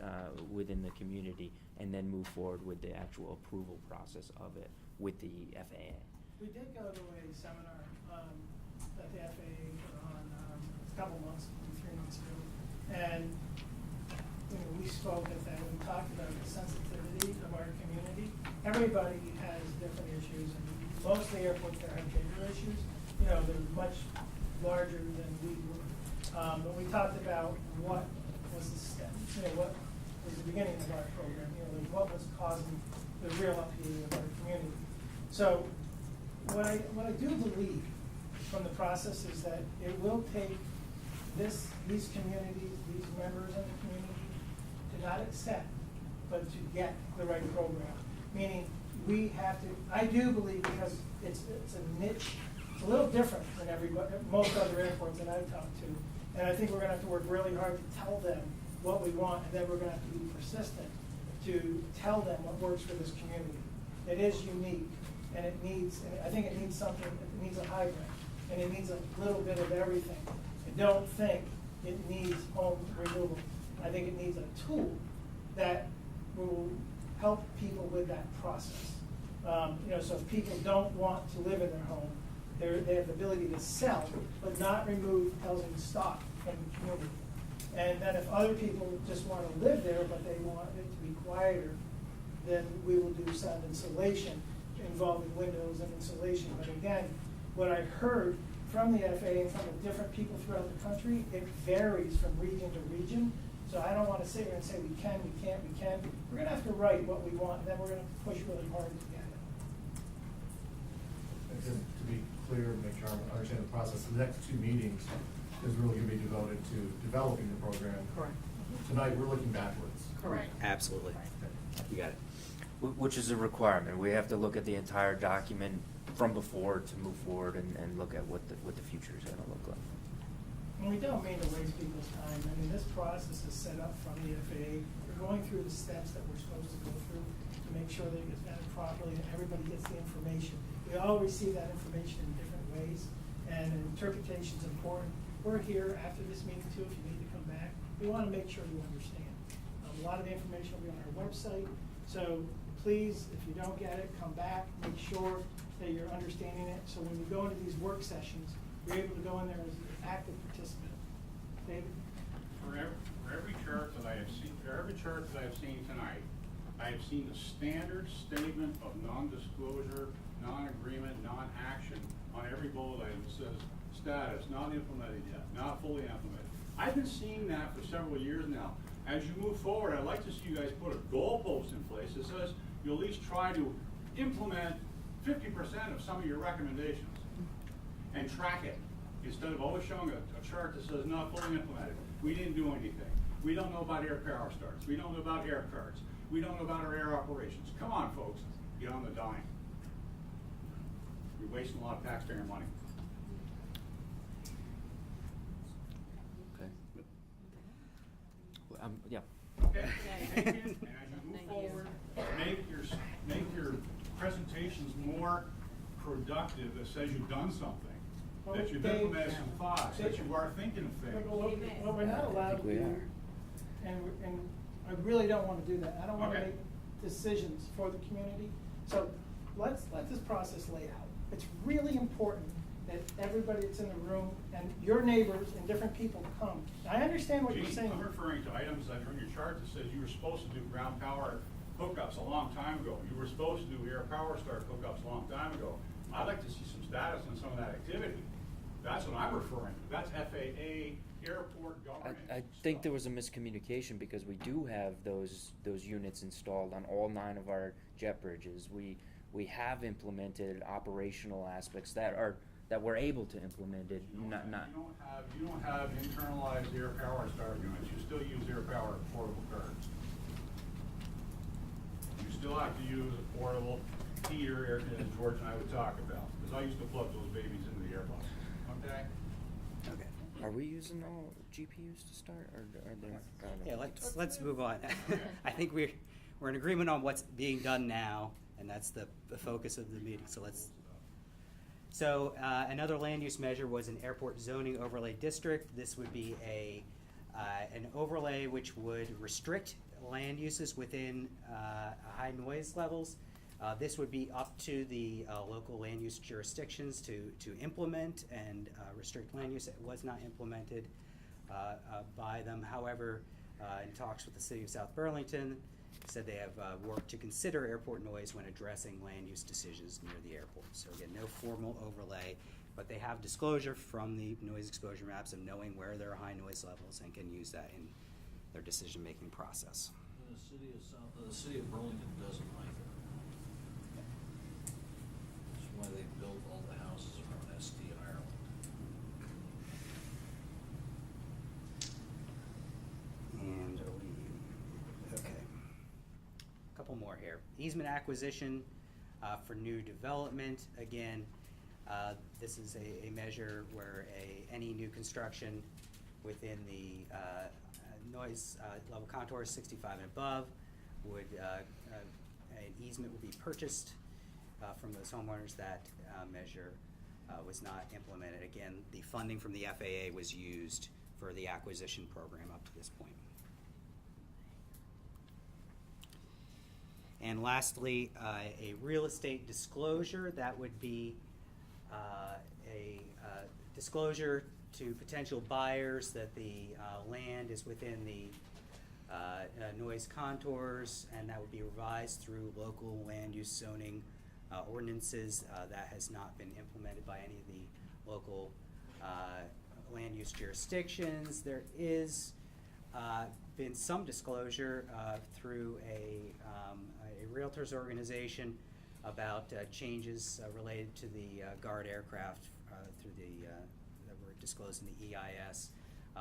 within the community, and then move forward with the actual approval process of it with the FAA. We did go to a seminar that the FAA put on a couple months, 3 months ago, and we spoke at that and talked about the sensitivity of our community. Everybody has different issues, and most of the airports there have bigger issues. They're much larger than we were. But we talked about what was the step, what was the beginning of our program, like what was causing the real upheaval of our community. So what I do believe from the process is that it will take these communities, these members in the community, to not accept, but to get the right program. Meaning, we have to, I do believe, because it's a niche, it's a little different than most other airports that I've talked to. And I think we're gonna have to work really hard to tell them what we want, and then we're gonna have to be persistent to tell them what works for this community. It is unique, and it needs, and I think it needs something, it needs a hybrid, and it needs a little bit of everything. I don't think it needs home removal. I think it needs a tool that will help people with that process. So if people don't want to live in their home, they have the ability to sell, but not remove housing stock from the community. And then if other people just want to live there, but they want it to be quieter, then we will do sound insulation involving windows and insulation. But again, what I heard from the FAA and from the different people throughout the country, it varies from region to region. So I don't want to sit here and say we can, we can't, we can. We're going to have to write what we want, and then we're going to push really hard to get it. And to be clear, make sure I understand the process, the next two meetings is really going to be devoted to developing the program. Correct. Tonight, we're looking backwards. Correct. Absolutely. You got it. Which is a requirement. We have to look at the entire document from before to move forward and look at what the future is gonna look like. And we don't mean to waste people's time. I mean, this process is set up from the FAA. We're going through the steps that we're supposed to go through to make sure that it gets vetted properly and everybody gets the information. We all receive that information in different ways, and interpretation is important. We're here after this meeting too, if you need to come back. We want to make sure you understand. A lot of the information will be on our website, so please, if you don't get it, come back, make sure that you're understanding it, so when you go into these work sessions, you're able to go in there as an active participant. David? For every chart that I have seen, tonight, I have seen the standard statement of non-disclosure, non-agreement, non-action on every bullet item that says status, not implemented yet, not fully implemented. I've been seeing that for several years now. As you move forward, I'd like to see you guys put a goalpost in place that says you'll at least try to implement 50% of some of your recommendations and track it, instead of always showing a chart that says not fully implemented. We didn't do anything. We don't know about air power starts. We don't know about air cards. We don't know about our air operations. Come on, folks, get on the dime. You're wasting a lot of taxpayer money. Okay. Yeah. Okay, take it, and as you move forward, make your presentations more productive that says you've done something, that you've implemented some thoughts, that you are thinking of things. What we're not allowed to do, and I really don't want to do that. I don't want to make decisions for the community. So let's let this process lay out. It's really important that everybody that's in the room and your neighbors and different people come. I understand what you're saying. I'm referring to items that are in your chart that says you were supposed to do ground power hookups a long time ago. You were supposed to do air power start hookups a long time ago. I'd like to see some status on some of that activity. That's what I'm referring to. That's FAA, airport governance. I think there was a miscommunication because we do have those units installed on all 9 of our jet bridges. We have implemented operational aspects that we're able to implement it. You don't have internalized air power start units. You still use air power portable cards. You still have to use a portable heater, as George and I would talk about, because I used to plug those babies into the Airbus. Okay? Okay. Are we using all GPUs to start, or are there? Yeah, let's move on. I think we're in agreement on what's being done now, and that's the focus of the meeting. So another land use measure was an airport zoning overlay district. This would be an overlay which would restrict land uses within high noise levels. This would be up to the local land use jurisdictions to implement and restrict land use. It was not implemented by them. However, in talks with the city of South Burlington, said they have worked to consider airport noise when addressing land use decisions near the airport. So again, no formal overlay, but they have disclosure from the noise exposure maps of knowing where there are high noise levels and can use that in their decision-making process. And the city of Burlington doesn't either. That's why they built all the houses around SD Ireland. And okay, a couple more here. Easement acquisition for new development. Again, this is a measure where any new construction within the noise level contours 65 and above would an easement will be purchased from those homeowners. That measure was not implemented. Again, the funding from the FAA was used for the acquisition program up to this point. And lastly, a real estate disclosure. That would be a disclosure to potential buyers that the land is within the noise contours, and that would be revised through local land use zoning ordinances. That has not been implemented by any of the local land use jurisdictions. There is been some disclosure through a realtors organization about changes related to the guard aircraft through that were disclosed in the EIS,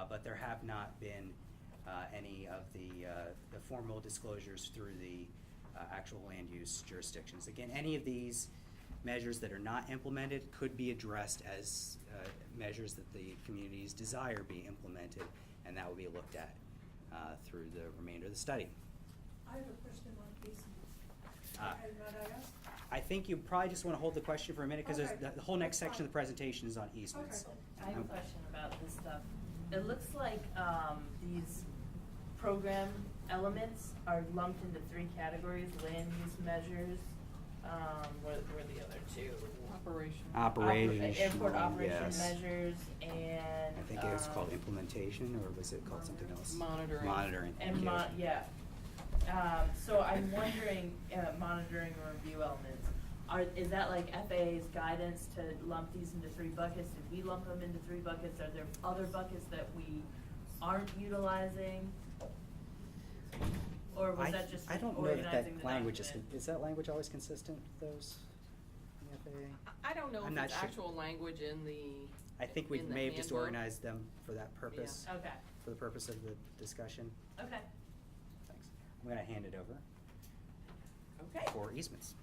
but there have not been any of the formal disclosures through the actual land use jurisdictions. Again, any of these measures that are not implemented could be addressed as measures that the communities desire be implemented, and that will be looked at through the remainder of the study. I have a question on easements. Might I ask? I think you probably just want to hold the question for a minute, because Okay. the whole next section of the presentation is on easements. Okay. I have a question about this stuff. It looks like these program elements are lumped into 3 categories: land use measures, what are the other 2? Airport operation yes. measures, and I think it was called implementation, or was it called something else? Monitoring. Monitoring. and thank you. yeah. So I'm wondering, monitoring or review elements, is that like FAA's guidance to lump these into 3 buckets? Did we lump them into 3 buckets? Are there other buckets that we aren't utilizing? Or was that just I don't know organizing that the language document? is that language always consistent with those in the FAA? I don't know I'm if not it's sure. actual language in the. I think we in the may have just handbook. organized them for that purpose. Yeah. Okay. For the purpose of the discussion. Okay. Thanks. I'm gonna hand it over Okay. for easements.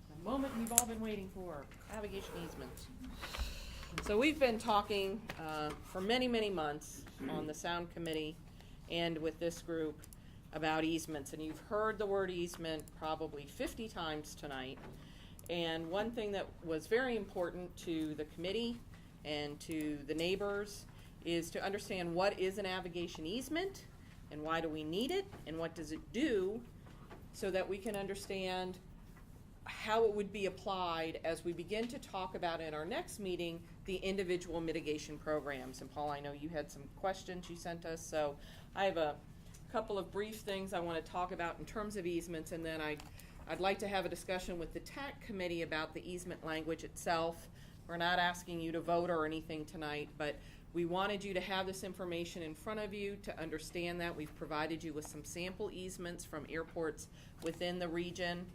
The moment we've all been waiting for, navigation easements. So we've been talking for many, many months on the Sound Committee and with this group about easements, and you've heard the word easement probably 50 times tonight. And one thing that was very important to the committee and to the neighbors is to understand what is a navigation easement and why do we need it and what does it do, so that we can understand how it would be applied as we begin to talk about in our next meeting the individual mitigation programs. And Paul, I know you had some questions you sent us, so I have a couple of brief things I want to talk about in terms of easements, and then I'd like to have a discussion with the TAC committee about the easement language itself. We're not asking you to vote or anything tonight, but we wanted you to have this information in front of you to understand that. We've provided you with some sample easements from airports within the region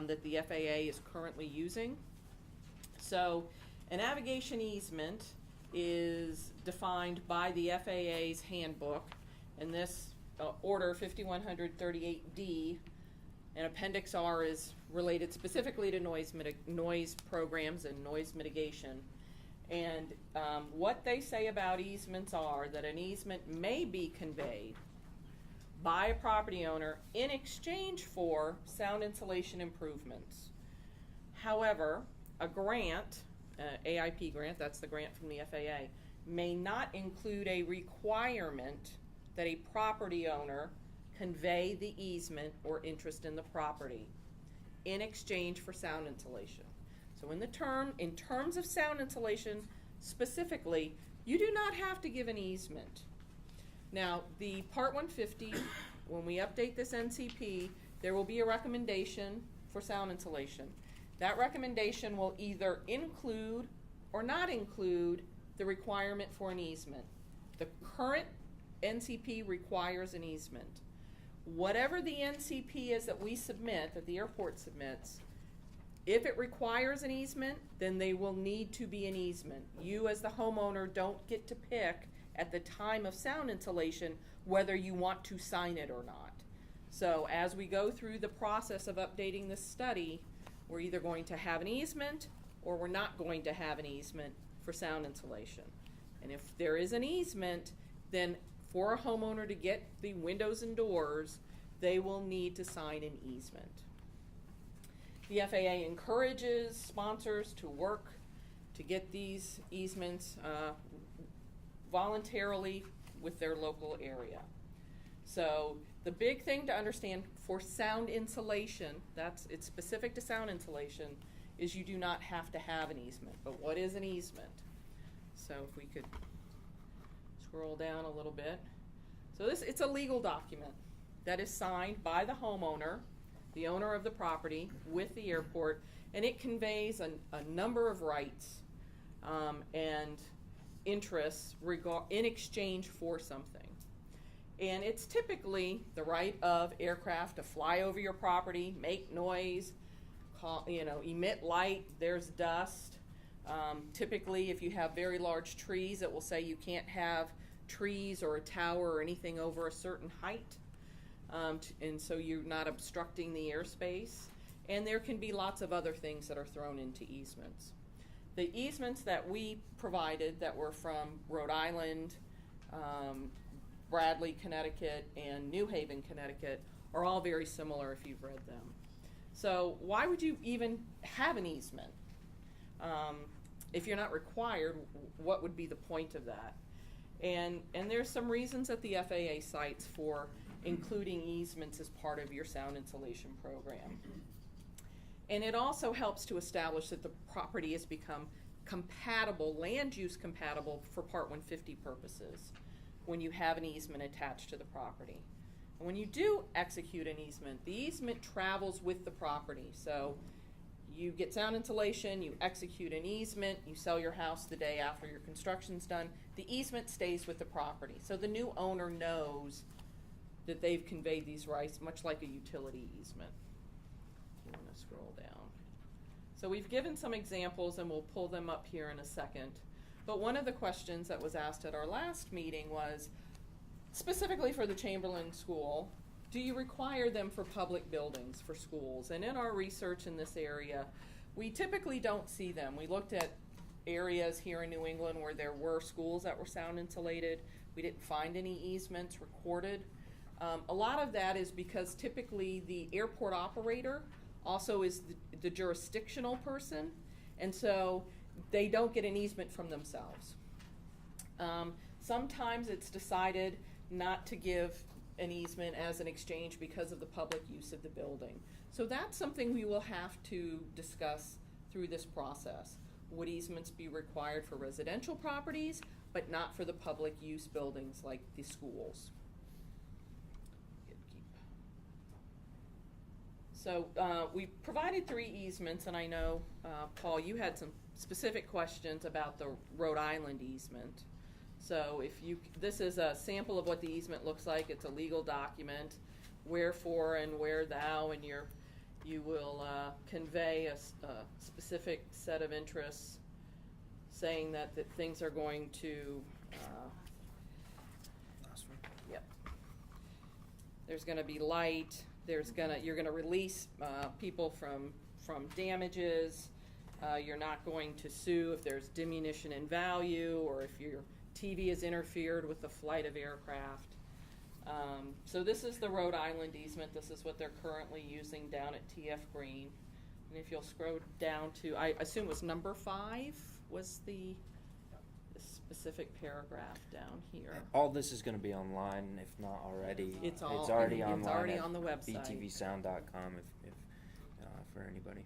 that the FAA is currently using. So a navigation easement is defined by the FAA's handbook, and this Order 5138D, and Appendix R is related specifically to noise programs and noise mitigation. And what they say about easements are that an easement may be conveyed by a property owner in exchange for sound insulation improvements. However, a grant, AIP grant, that's the grant from the FAA, may not include a requirement that a property owner convey the easement or interest in the property in exchange for sound insulation. So in terms of sound insulation specifically, you do not have to give an easement. Now, the Part 150, when we update this NCP, there will be a recommendation for sound insulation. That recommendation will either include or not include the requirement for an easement. The current NCP requires an easement. Whatever the NCP is that we submit, that the airport submits, if it requires an easement, then they will need to be an easement. You as the homeowner don't get to pick at the time of sound insulation whether you want to sign it or not. So as we go through the process of updating this study, we're either going to have an easement or we're not going to have an easement for sound insulation. And if there is an easement, then for a homeowner to get the windows and doors, they will need to sign an easement. The FAA encourages sponsors to work to get these easements voluntarily with their local area. So the big thing to understand for sound insulation, it's specific to sound insulation, is you do not have to have an easement. But what is an easement? So if we could scroll down a little bit. So it's a legal document that is signed by the homeowner, the owner of the property, with the airport, and it conveys a number of rights and interests in exchange for something. And it's typically the right of aircraft to fly over your property, make noise, emit light, there's dust. Typically, if you have very large trees, it will say you can't have trees or a tower or anything over a certain height. And so you're not obstructing the airspace. And there can be lots of other things that are thrown into easements. The easements that we provided that were from Rhode Island, Bradley, Connecticut, and New Haven, Connecticut, are all very similar if you've read them. So why would you even have an easement? If you're not required, what would be the point of that? And there's some reasons that the FAA cites for including easements as part of your sound insulation program. And it also helps to establish that the property has become compatible, land use compatible for Part 150 purposes when you have an easement attached to the property. And when you do execute an easement, the easement travels with the property. So you get sound insulation, you execute an easement, you sell your house the day after your construction's done, the easement stays with the property. So the new owner knows that they've conveyed these rights, much like a utility easement. If you want to scroll down. So we've given some examples, and we'll pull them up here in a second. But one of the questions that was asked at our last meeting was, specifically for the Chamberlain School, do you require them for public buildings, for schools? And in our research in this area, we typically don't see them. We looked at areas here in New England where there were schools that were sound insulated. We didn't find any easements recorded. A lot of that is because typically the airport operator also is the jurisdictional person, and so they don't get an easement from themselves. Sometimes it's decided not to give an easement as an exchange because of the public use of the building. So that's something we will have to discuss through this process. Would easements be required for residential properties, but not for the public use buildings like the schools? So we provided 3 easements, and I know, Paul, you had some specific questions about the Rhode Island easement. So this is a sample of what the easement looks like. It's a legal document, wherefore and where thou, and you will convey a specific set of interests, saying that things are going to. Yep. There's going to be light. You're going to release people from damages. You're not going to sue if there's diminution in value or if your TV has interfered with the flight of aircraft. So this is the Rhode Island easement. This is what they're currently using down at TF Green. And if you'll scroll down to, I assume it was number 5 was the specific paragraph down here. All this is going to be online, if not already. It's already online. It's already on the website. btvsound.com if for anybody.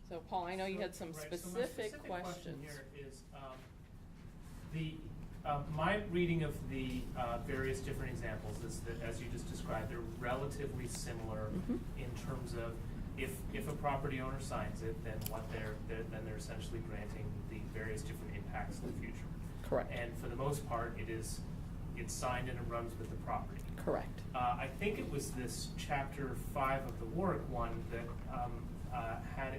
So Paul, I know you had some Right, specific so my specific questions. question here is my reading of the various different examples is that, as you just described, they're relatively similar in terms of if a property owner signs it, then they're essentially granting the various different impacts in the future. Correct. And for the most part, it's signed and it runs with the property. Correct. I think it was this chapter 5 of the Warwick one that had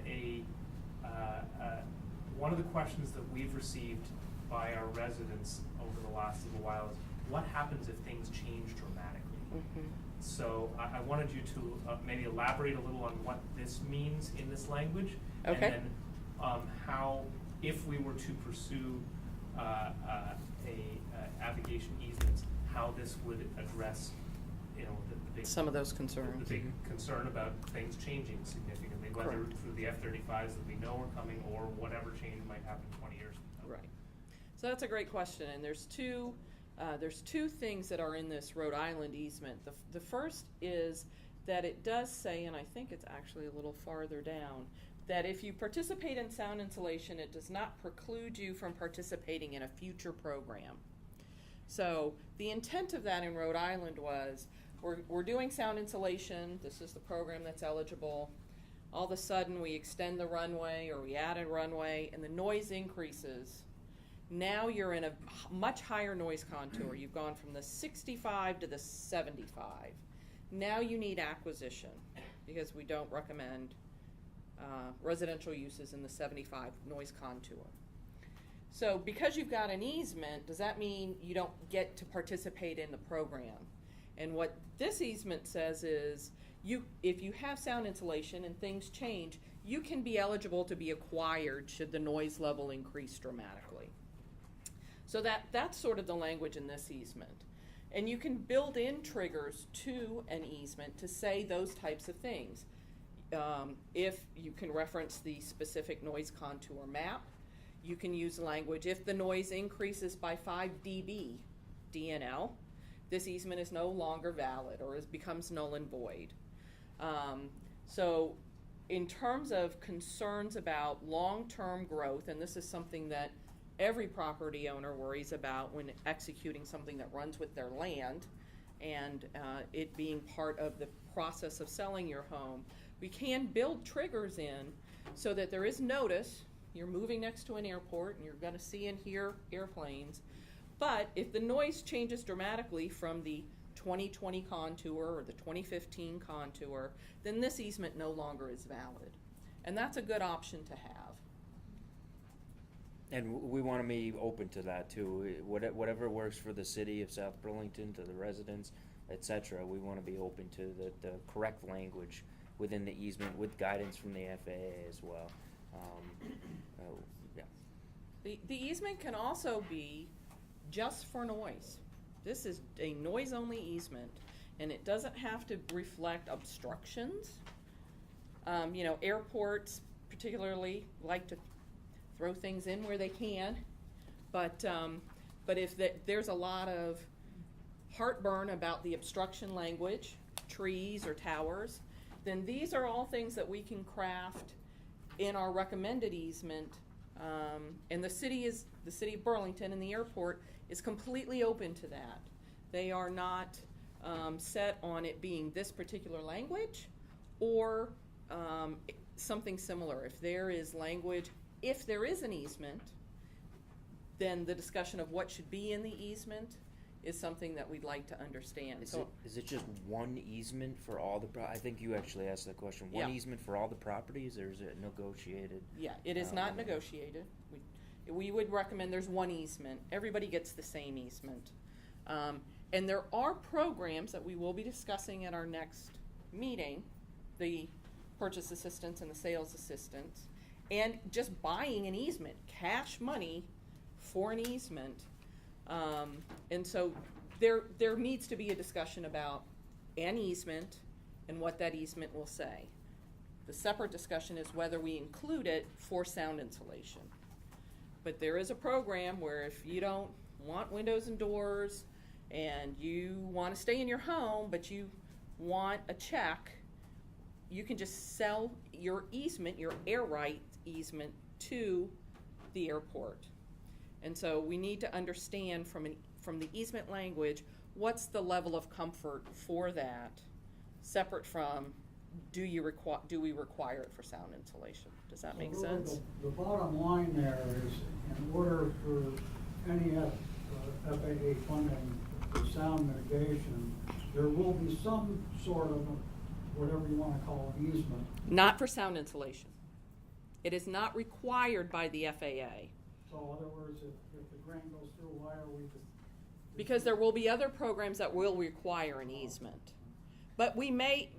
one of the questions that we've received by our residents over the last little while is, what happens if things change dramatically? So I wanted you to maybe elaborate a little on what this means in this language, Okay. and then how, if we were to pursue aviation easements, how this would address you know, the big. Some of those concerns. The big concern about things changing significantly, whether Correct. through the F-35s that we know are coming or whatever change might happen 20 years from now. Right. So that's a great question, and there's two things that are in this Rhode Island easement. The first is that it does say, and I think it's actually a little farther down, that if you participate in sound insulation, it does not preclude you from participating in a future program. So the intent of that in Rhode Island was, we're doing sound insulation, this is the program that's eligible. All of a sudden we extend the runway or we add a runway and the noise increases. Now you're in a much higher noise contour. You've gone from the 65 to the 75. Now you need acquisition because we don't recommend residential uses in the 75 noise contour. So because you've got an easement, does that mean you don't get to participate in the program? And what this easement says is, if you have sound insulation and things change, you can be eligible to be acquired should the noise level increase dramatically. So that's sort of the language in this easement. And you can build in triggers to an easement to say those types of things. If you can reference the specific noise contour map, you can use language, if the noise increases by 5 dB DNL, this easement is no longer valid or becomes null and void. So in terms of concerns about long-term growth, and this is something that every property owner worries about when executing something that runs with their land, and it being part of the process of selling your home, we can build triggers in so that there is notice. You're moving next to an airport and you're going to see and hear airplanes, but if the noise changes dramatically from the 2020 contour or the 2015 contour, then this easement no longer is valid. And that's a good option to have. And we want to be open to that too. Whatever works for the city of South Burlington, to the residents, etc. We want to be open to the correct language within the easement with guidance from the FAA as well. Yeah. The easement can also be just for noise. This is a noise-only easement, and it doesn't have to reflect obstructions. Airports particularly like to throw things in where they can, but if there's a lot of heartburn about the obstruction language, trees or towers, then these are all things that we can craft in our recommended easement. And the city of Burlington and the airport is completely open to that. They are not set on it being this particular language or something similar. If there is language, if there is an easement, then the discussion of what should be in the easement is something that we'd like to understand. Is it just one easement for all the I think you actually asked that question. One easement for all the properties, or is it negotiated? Yeah, it is not negotiated. We would recommend there's one easement. Everybody gets the same easement. And there are programs that we will be discussing at our next meeting, the purchase assistance and the sales assistance, and just buying an easement, cash money for an easement. And so there needs to be a discussion about an easement and what that easement will say. The separate discussion is whether we include it for sound insulation. But there is a program where if you don't want windows and doors and you want to stay in your home but you want a check, you can just sell your easement, your air right easement, to the airport. And so we need to understand from the easement language, what's the level of comfort for that, separate from do we require it for sound insulation? Does that make sense? The bottom line there is, in order for any FAA funding for sound mitigation, there will be some sort of whatever you want to call an easement. Not for sound insulation. It is not required by the FAA. So in other words, if the grant goes through, why are we just... Because there will be other programs that will require an easement. But we may,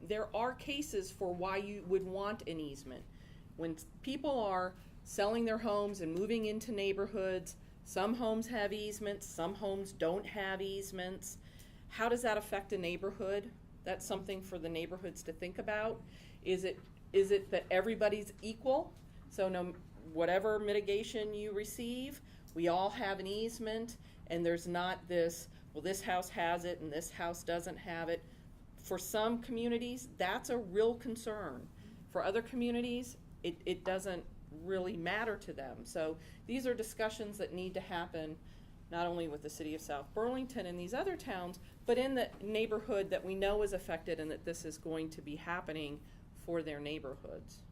there are cases for why you would want an easement. When people are selling their homes and moving into neighborhoods, some homes have easements, some homes don't have easements. How does that affect a neighborhood? That's something for the neighborhoods to think about. Is it that everybody's equal? So whatever mitigation you receive, we all have an easement, and there's not this, well, this house has it and this house doesn't have it. For some communities, that's a real concern. For other communities, it doesn't really matter to them. So these are discussions that need to happen not only with the city of South Burlington and these other towns, but in the neighborhood that we know is affected and that this is going to be happening for their neighborhoods.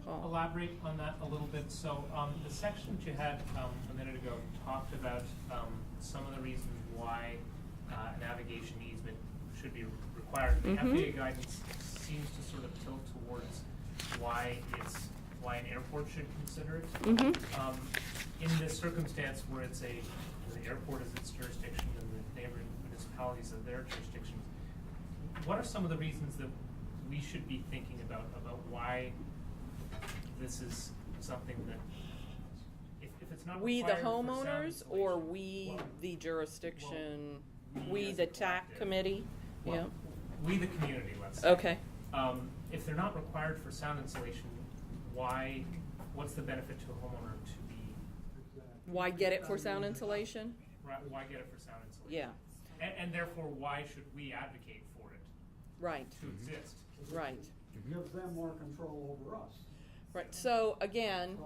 Paul. Elaborate on that a little bit. So the section that you had a minute ago talked about some of the reasons why navigation easement should be required. The FAA guidance seems to sort of tilt towards why an airport should consider it. In this circumstance where the airport is its jurisdiction and the neighboring municipalities have their jurisdictions, what are some of the reasons that we should be thinking about why this is something that, if it's not we the required for sound homeowners, or insulation, we the jurisdiction, we we as the a TAC collective. committee? Well, Yeah. we the community, let's say. Okay. If they're not required for sound insulation, what's the benefit to a homeowner to be? Why get it for sound insulation? Why get it for sound insulation? Yeah. And therefore, why should we advocate for it Right. to exist? Right. It gives them more control over us. Right. So again,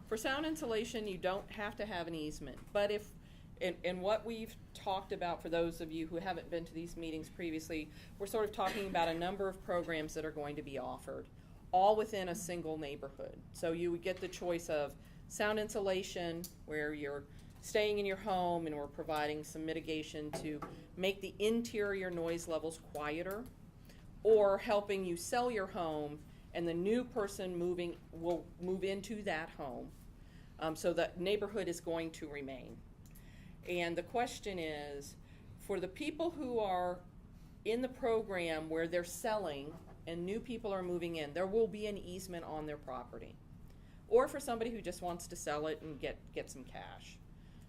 for sound insulation, you don't have to have an easement. But if, and what we've talked about, for those of you who haven't been to these meetings previously, we're sort of talking about a number of programs that are going to be offered, all within a single neighborhood. So you would get the choice of sound insulation, where you're staying in your home and we're providing some mitigation to make the interior noise levels quieter, or helping you sell your home and the new person will move into that home. So the neighborhood is going to remain. And the question is, for the people who are in the program where they're selling and new people are moving in, there will be an easement on their property. Or for somebody who just wants to sell it and get some cash.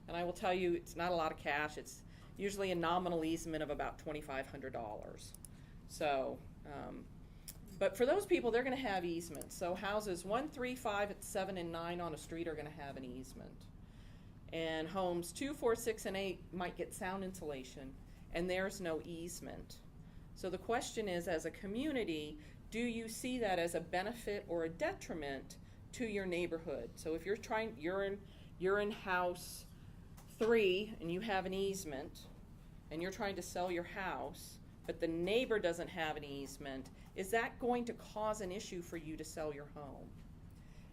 And I will tell you, it's not a lot of cash. It's usually a nominal easement of about $2,500. So, but for those people, they're going to have easements. So houses 1, 3, 5, 7, and 9 on a street are going to have an easement. And homes 2, 4, 6, and 8 might get sound insulation, and there's no easement. So the question is, as a community, do you see that as a benefit or a detriment to your neighborhood? So if you're in house 3 and you have an easement, and you're trying to sell your house, but the neighbor doesn't have an easement, is that going to cause an issue for you to sell your home?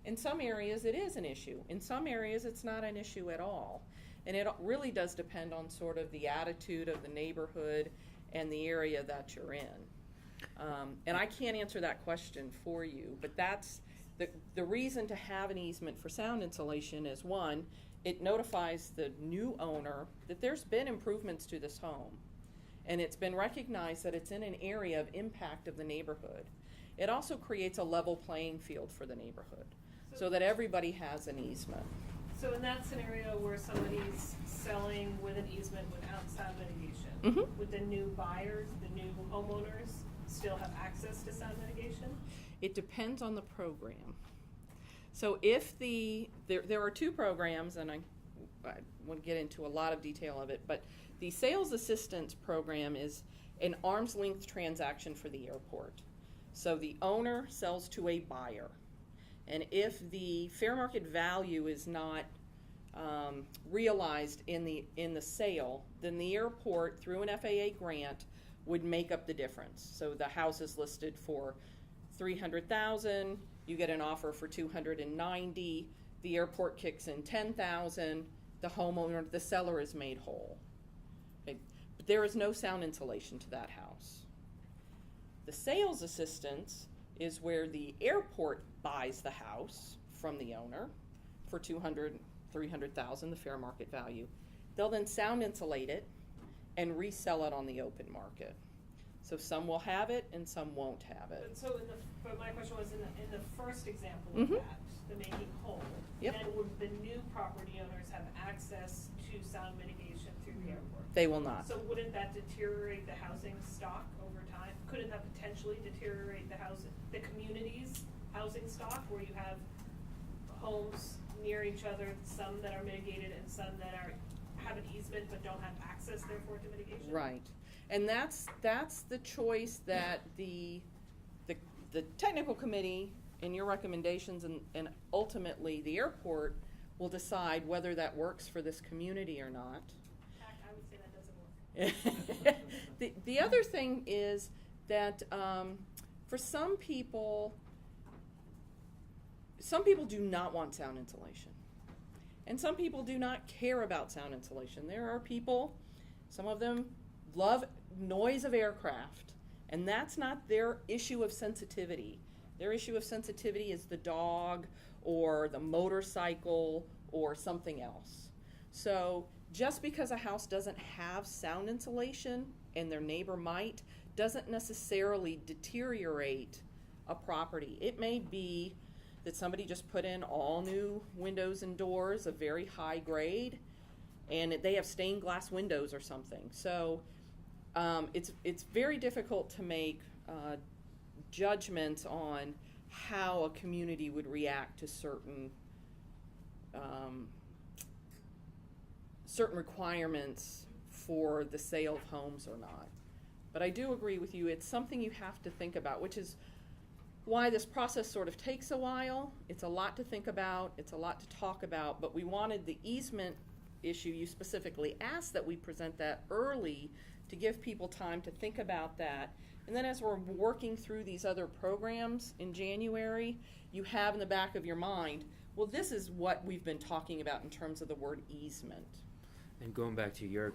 In some areas it is an issue. In some areas it's not an issue at all. And it really does depend on sort of the attitude of the neighborhood and the area that you're in. And I can't answer that question for you, but that's the reason to have an easement for sound insulation is, one, it notifies the new owner that there's been improvements to this home. And it's been recognized that it's in an area of impact of the neighborhood. It also creates a level playing field for the neighborhood, so that everybody has an easement. So in that scenario where somebody's selling with an easement without sound mitigation, would the new buyers, the new homeowners, still have access to sound mitigation? It depends on the program. So if there are 2 programs, and I won't get into a lot of detail of it, but the sales assistance program is an arm's length transaction for the airport. So the owner sells to a buyer. And if the fair market value is not realized in the sale, then the airport, through an FAA grant, would make up the difference. So the house is listed for $300,000, you get an offer for $290,000, the airport kicks in $10,000, the homeowner, the seller, is made whole. Okay. But there is no sound insulation to that house. The sales assistance is where the airport buys the house from the owner for $200,000, $300,000, the fair market value. They'll then sound insulate it and resell it on the open market. So some will have it and some won't have it. But my question was, in the first example of that, the making whole, Yep. then would the new property owners have access to sound mitigation through the airport. They will not. So wouldn't that deteriorate the housing stock over time? Couldn't that potentially deteriorate the community's housing stock, where you have homes near each other, some that are mitigated and some that have an easement but don't have access, therefore, to mitigation? Right. And that's the choice that the technical committee and your recommendations and ultimately the airport will decide whether that works for this community or not. I would say that doesn't work. The other thing is that for some people do not want sound insulation. And some people do not care about sound insulation. There are people, some of them love noise of aircraft, and that's not their issue of sensitivity. Their issue of sensitivity is the dog or the motorcycle or something else. So just because a house doesn't have sound insulation and their neighbor might, doesn't necessarily deteriorate a property. It may be that somebody just put in all new windows and doors of very high grade, and they have stained glass windows or something. So it's very difficult to make judgments on how a community would react to certain requirements for the sale of homes or not. But I do agree with you, it's something you have to think about, which is why this process sort of takes a while. It's a lot to think about, it's a lot to talk about, but we wanted the easement issue, you specifically asked that we present that early to give people time to think about that. And then as we're working through these other programs in January, you have in the back of your mind, well, this is what we've been talking about in terms of the word easement. And going back to your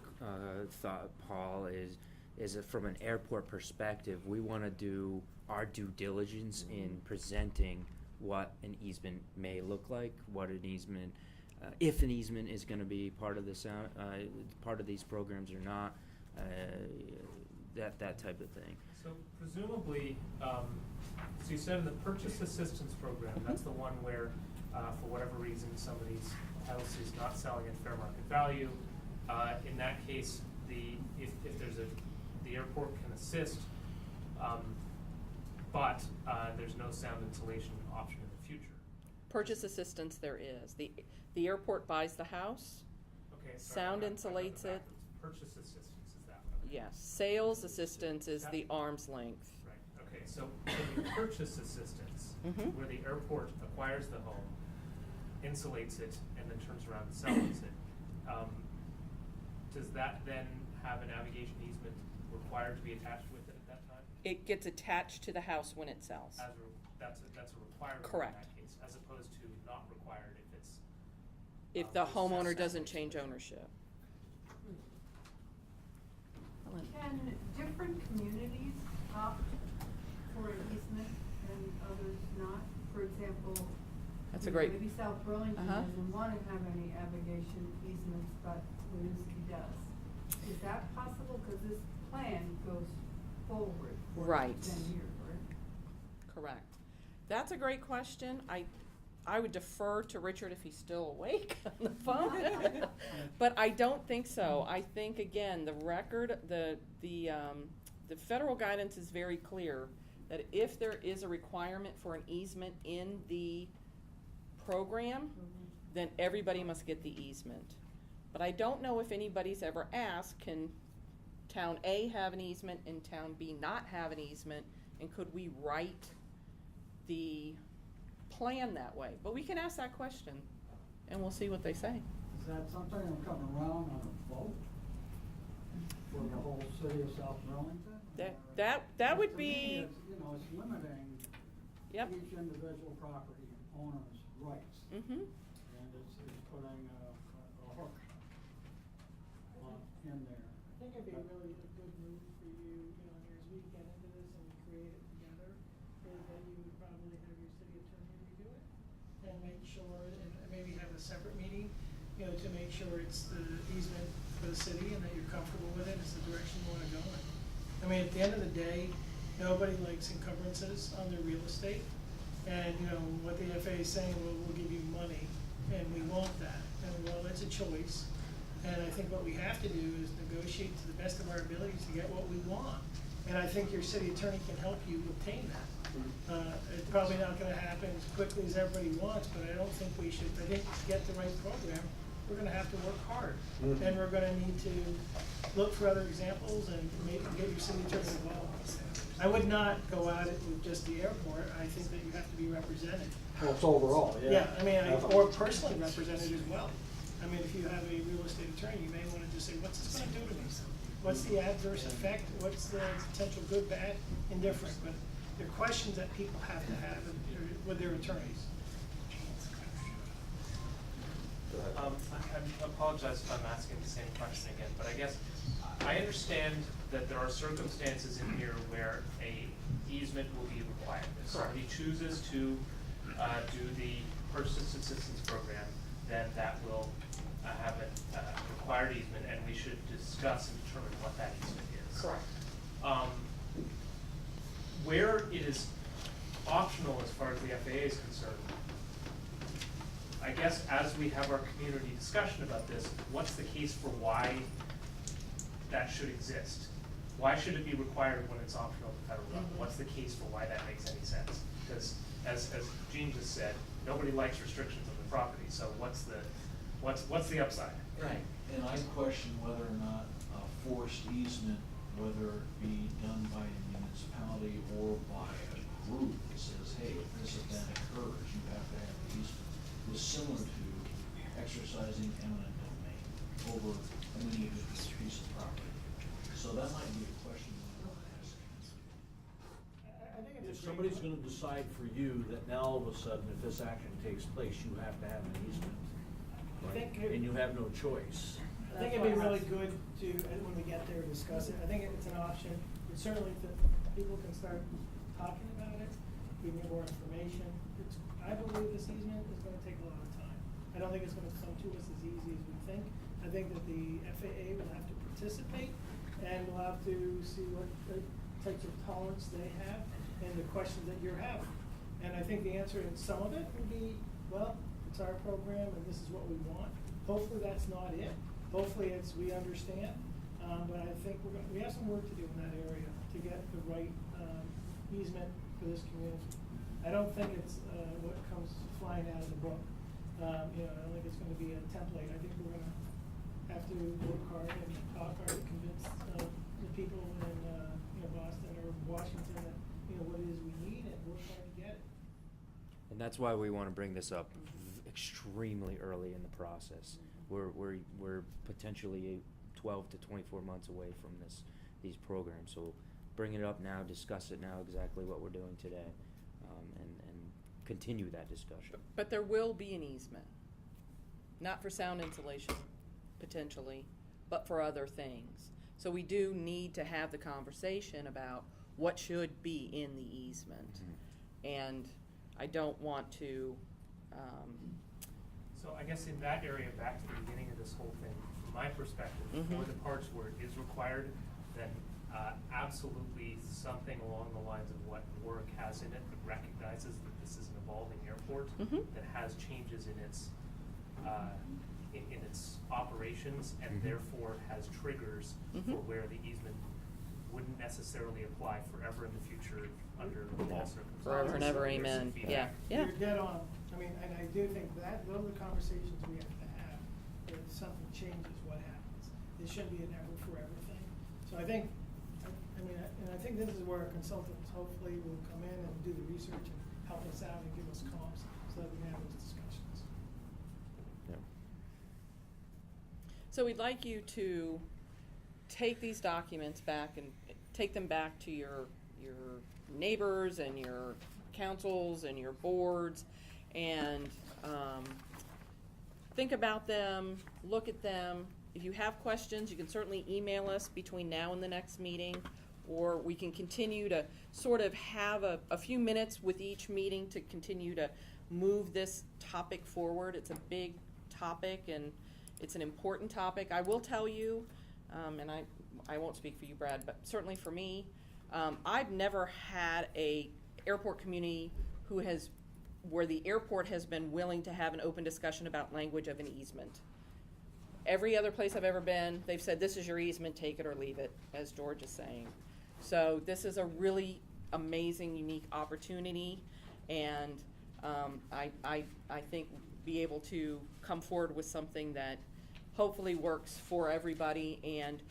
thought, Paul, is from an airport perspective, we want to do our due diligence in presenting what an easement may look like, what an easement, if an easement is going to be part of part of these programs or not, that type of thing. So presumably, so you said in the purchase assistance program, that's the one where, for whatever reason, somebody's house is not selling at fair market value. In that case, if there's the airport can assist, but there's no sound insulation option in the future. Purchase assistance there is. The airport buys the house, Okay, sorry, sound I'm going insulates it. backwards. Purchase assistance is that one. Okay. Yes, sales assistance is the arm's length. Right, okay, so the purchase assistance, Mhm. where the airport acquires the home, insulates it, and then turns around and sells it, does that then have a navigation easement required to be attached with it at that time? It gets attached to the house when it sells. That's a requirement Correct. in that case, as opposed to not required if it's. If the just homeowner sound doesn't change insulation. ownership. Can different communities opt for an easement and others not? For example, That's a great. maybe South Burlington Uh-huh. doesn't want to have any navigation easements, but Winooski does. Is that possible? Because this plan goes forward for Right. 10 years, right? Correct. That's a great question. I would defer to Richard if he's still awake on the phone. But I don't think so. I think, again, the record, the federal guidance is very clear that if there is a requirement for an easement in the program, then everybody must get the easement. But I don't know if anybody's ever asked, can town A have an easement and town B not have an easement? And could we write the plan that way? But we can ask that question and we'll see what they say. Is that something that'll come around on a vote for the whole city of South Burlington? That would To me, be, it's, it's limiting Yep. each individual property owner's rights. Mm-hmm. And it's putting a hook in there. I think it'd be really a good move for you, as we get into this and we create it together, is that you would probably have your city attorney review it and make sure, and maybe have a separate meeting, to make sure it's the easement for the city and that you're comfortable with it, it's the direction you wanna go in. I mean, at the end of the day, nobody likes encumbrances on their real estate. And, what the FAA is saying, well, we'll give you money, and we want that. And, well, it's a choice. And I think what we have to do is negotiate to the best of our abilities to get what we want. And I think your city attorney can help you obtain that. It's probably not gonna happen as quickly as everybody wants, but I don't think we should, I think to get the right program, we're gonna have to work hard. And we're gonna need to look for other examples and maybe get your city attorney involved. I would not go at it with just the airport. I think that you have to be represented. Well, it's overall, yeah. Yeah, I mean, or personally represented as well. I mean, if you have a real estate attorney, you may wanna just say, what's this gonna do to me? What's the adverse effect? What's the potential good, bad, indifferent? But they're questions that people have to have with their attorneys. I apologize if I'm asking the same question again, but I guess I understand that there are circumstances in here where a easement will be required. If somebody chooses to do the purchase assistance program, then that will have a required easement, and we should discuss and determine what that easement is. Correct. Where it is optional as far as the FAA is concerned, I guess as we have our community discussion about this, what's the case for why that should exist? Why should it be required when it's optional at the federal level? What's the case for why that makes any sense? Because as Gene just said, nobody likes restrictions on the property, so what's the upside? Right. And I question whether or not a forced easement, whether it be done by a municipality or by a group that says, hey, if this event occurs, you have to have an easement, is similar to exercising eminent domain over a mini piece of property. So that might be a question we want to ask. I think it's If somebody's gonna decide for you that now all of a sudden, if this action takes place, you have to have an easement, right? And you have no choice. I think it'd be really good to, when we get there, discuss it. I think it's an option. It's certainly that people can start talking about it, give me more information. I believe this easement is gonna take a lot of time. I don't think it's gonna come to us as easy as we think. I think that the FAA will have to participate, and we'll have to see what types of tolerance they have and the questions that you're having. And I think the answer in some of it would be, well, it's our program and this is what we want. Hopefully that's not it. Hopefully it's, we understand, but I think we have some work to do in that area to get the right easement for this community. I don't think it's what comes flying out of the book. I don't think it's gonna be a template. I think we're gonna have to work hard and talk hard to convince the people in Boston or Washington that, what it is we need, and work hard to get it. And that's why we wanna bring this up extremely early in the process. We're potentially 12 to 24 months away from these programs, so bring it up now, discuss it now, exactly what we're doing today, and continue that discussion. But there will be an easement, not for sound insulation, potentially, but for other things. So we do need to have the conversation about what should be in the easement. And I don't want to, So I guess in that area, back to the beginning of this whole thing, from my perspective, for the parts where it is required, then absolutely something along the lines of what Warwick has in it that recognizes that this is an evolving airport that has changes in its operations, and therefore has triggers for where the easement wouldn't necessarily apply forever in the future under all circumstances. Forever and ever, amen. Yeah. You're dead on. I mean, and I do think that those are conversations we have to have. If something changes, what happens? It shouldn't be an ever forever thing. So I think, I think this is where our consultants hopefully will come in and do the research and help us out and give us comps so that we can have those discussions. Yeah. so we'd like you to take these documents back and take them back to your neighbors and your councils and your boards, and think about them, look at them. If you have questions, you can certainly email us between now and the next meeting, or we can continue to sort of have a few minutes with each meeting to continue to move this topic forward. It's a big topic and it's an important topic. I will tell you, and I won't speak for you, Brad, but certainly for me, I've never had a airport community where the airport has been willing to have an open discussion about language of an easement. Every other place I've ever been, they've said, this is your easement, take it or leave it, as George is saying. So this is a really amazing, unique opportunity, and I think be able to come forward with something that hopefully works for everybody and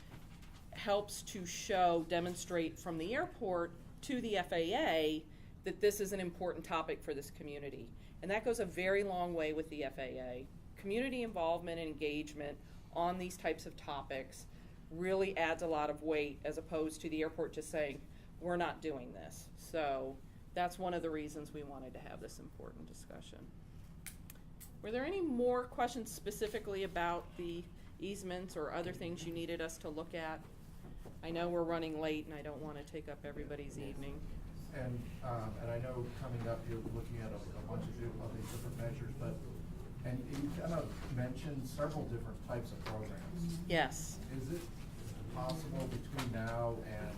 helps to demonstrate from the airport to the FAA that this is an important topic for this community. And that goes a very long way with the FAA. Community involvement and engagement on these types of topics really adds a lot of weight, as opposed to the airport just saying, we're not doing this. So that's one of the reasons we wanted to have this important discussion. Were there any more questions specifically about the easements or other things you needed us to look at? I know we're running late and I don't want to take up everybody's evening. And I know coming up, you're looking at a bunch of these different measures, and you kind of mentioned several different types of programs. Yes. Is it possible between now and,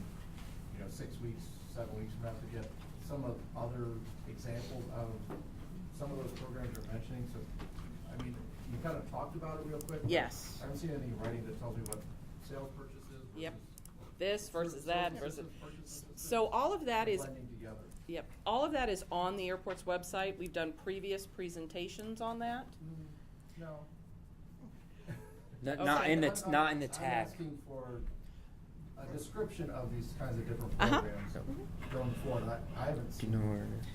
6 weeks, 7 weeks from now to get some of other examples of some of those programs you're mentioning? So, I mean, you kind of talked about it real quick. Yes. I haven't seen anything in writing that tells me what sales purchase is. Yep. This versus that versus. So all of that is. Blending together. Yep. All of that is on the airport's website. We've done previous presentations on that. No. Not in the TAC. I'm asking for a description of these kinds of different Uh-huh. programs going forward. I haven't seen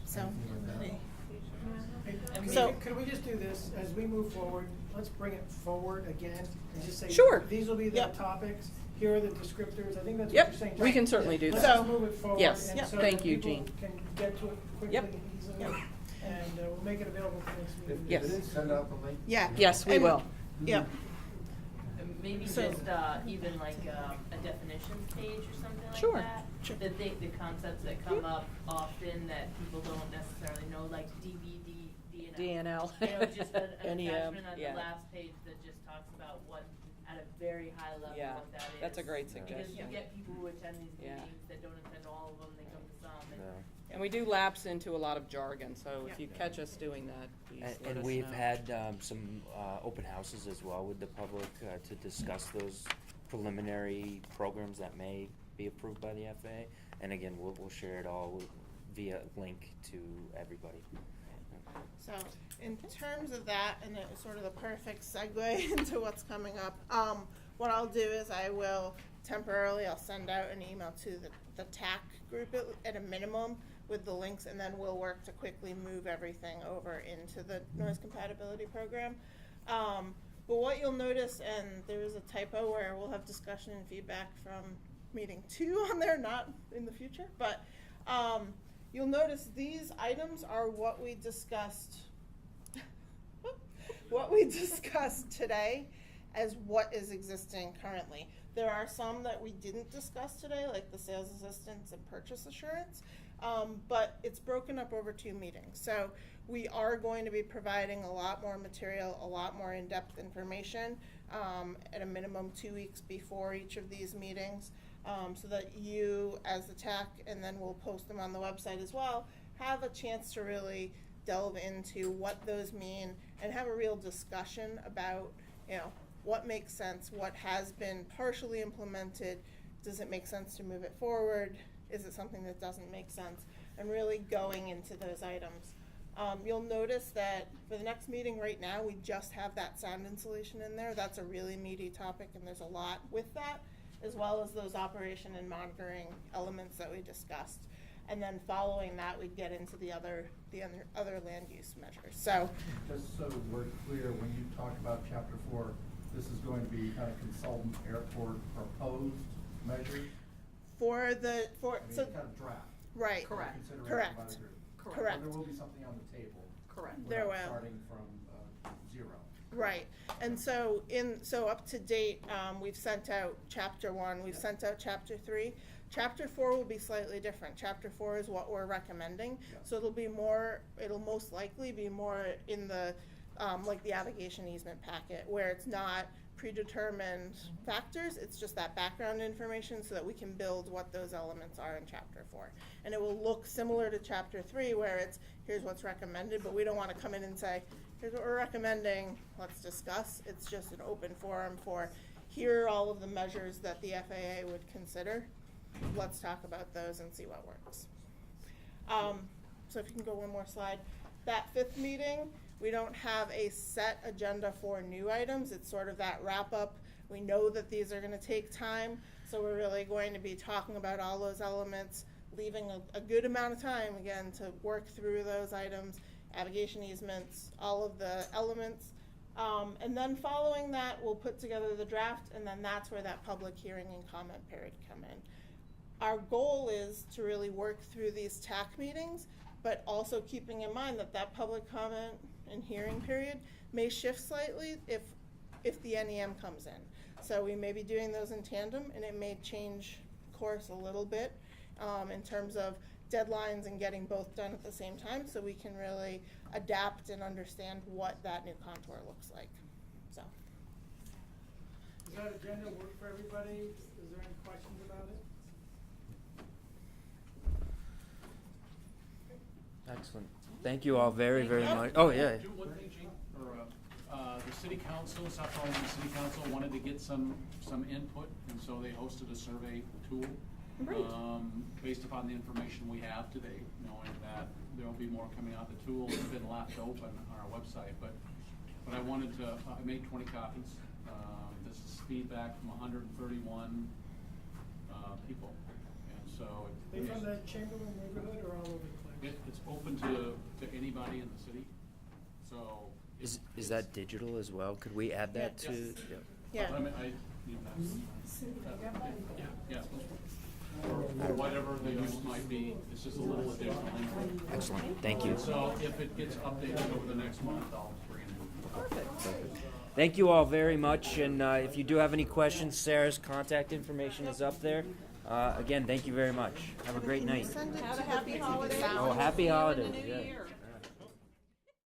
So, anything like that. So, could we just do this, as we move forward, let's bring it forward again, and just say, Sure. these will be the Yep. topics, here are the descriptors, I think that's what Yep, you're saying. we can certainly do Let's that. just move it forward, Yes, and yep. so Thank that you, people Jean. can get to it quickly Yep. and easily, Yep. and we'll make it available for next meeting. Yes. If it is, send out the link. yeah. Yes, we And- will. Yep. And maybe So- just even like a definitions page or something like Sure. that. Sure. The concepts that come up often that people don't necessarily know, like DVD, DNL. Just an NEM, attachment on yeah. the last page that just talks about what, at a very high level, Yeah, what that is. that's a great Because suggestion. you get people who attend these Yeah. meetings that don't attend all of them, they come to some. And And we do lapse into a lot of jargon, so if Yeah. you catch us doing that, please let And us we've know. had some open houses as well with the public to discuss those preliminary programs that may be approved by the FAA. And again, we'll share it all via link to everybody. So, in terms of that, and it was sort of the perfect segue into what's coming up, what I'll do is I'll send out an email to the TAC group at a minimum with the links, and then we'll work to quickly move everything over into the noise compatibility program. But what you'll notice, and there is a typo where we'll have discussion and feedback from meeting 2 on there, not in the future, but you'll notice these items are what we discussed today as what is existing currently. There are some that we didn't discuss today, like the sales assistance and purchase assurance, but it's broken up over 2 meetings. So we are going to be providing a lot more material, a lot more in-depth information at a minimum 2 weeks before each of these meetings, so that you, as the TAC, and then we'll post them on the website as well, have a chance to really delve into what those mean and have a real discussion about, what makes sense, what has been partially implemented, does it make sense to move it forward, is it something that doesn't make sense, and really going into those items. You'll notice that for the next meeting right now, we just have that sound insulation in there. That's a really meaty topic, and there's a lot with that, as well as those operation and monitoring elements that we discussed. And then following that, we'd get into the other land use measures. So, Just so we're clear, when you talk about Chapter 4, this is going to be kind of consultant airport proposed measures? so kind of draft. right, for consideration correct, by the group. correct. But there will be something on the table. Correct. We're There not will. starting from 0. Right, and so up to date, we've sent out Chapter 1, we've sent out Chapter 3. Chapter 4 will be slightly different. Chapter 4 is what we're recommending, so it'll most likely be more in the, like the navigation easement packet, where it's not predetermined factors. It's just that background information so that we can build what those elements are in chapter 4. And it will look similar to chapter 3 where it's here's what's recommended, but we don't want to come in and say here's what we're recommending, let's discuss. It's just an open forum for here are all of the measures that the FAA would consider. Let's talk about those and see what works. So if you can go one more slide. That 5th meeting, we don't have a set agenda for new items. It's sort of that wrap up. We know that these are going to take time, so we're really going to be talking about all those elements, leaving a good amount of time, again, to work through those items, navigation easements, all of the elements. And then following that, we'll put together the draft, and then that's where that public hearing and comment period come in. Our goal is to really work through these TAC meetings, but also keeping in mind that that public comment and hearing period may shift slightly if the NEM comes in. So we may be doing those in tandem, and it may change course a little bit in terms of deadlines and getting both done at the same time, so we can really adapt and understand what that new contour looks like. So. Does that agenda work for everybody? Is there any questions about it? Excellent. Thank you all very, very much. Oh, yeah. Do one thing, Gene, the city council, South Burlington City Council wanted to get some input, and so they hosted a survey tool. Great. Based upon the information we have today, knowing that there will be more coming out. The tool has been left open on our website, but I wanted to, I made 20 copies. This is feedback from 131 people, and so. They from the Chamberlain neighborhood or all over the place? It's open to anybody in the city, so. Is that digital as well? Could we add that to? Yes. Yeah. But I mean, yeah. Or whatever the use might be, it's just a little additional info. Excellent, thank you. So if it gets updated over the next month, I'll bring it in. Perfect. Thank you all very much, and if you do have any questions, Sarah's contact information is up there. Again, thank you very much. Have a great night. Have a happy holiday. Oh, happy holidays. See you in the new Yeah. year.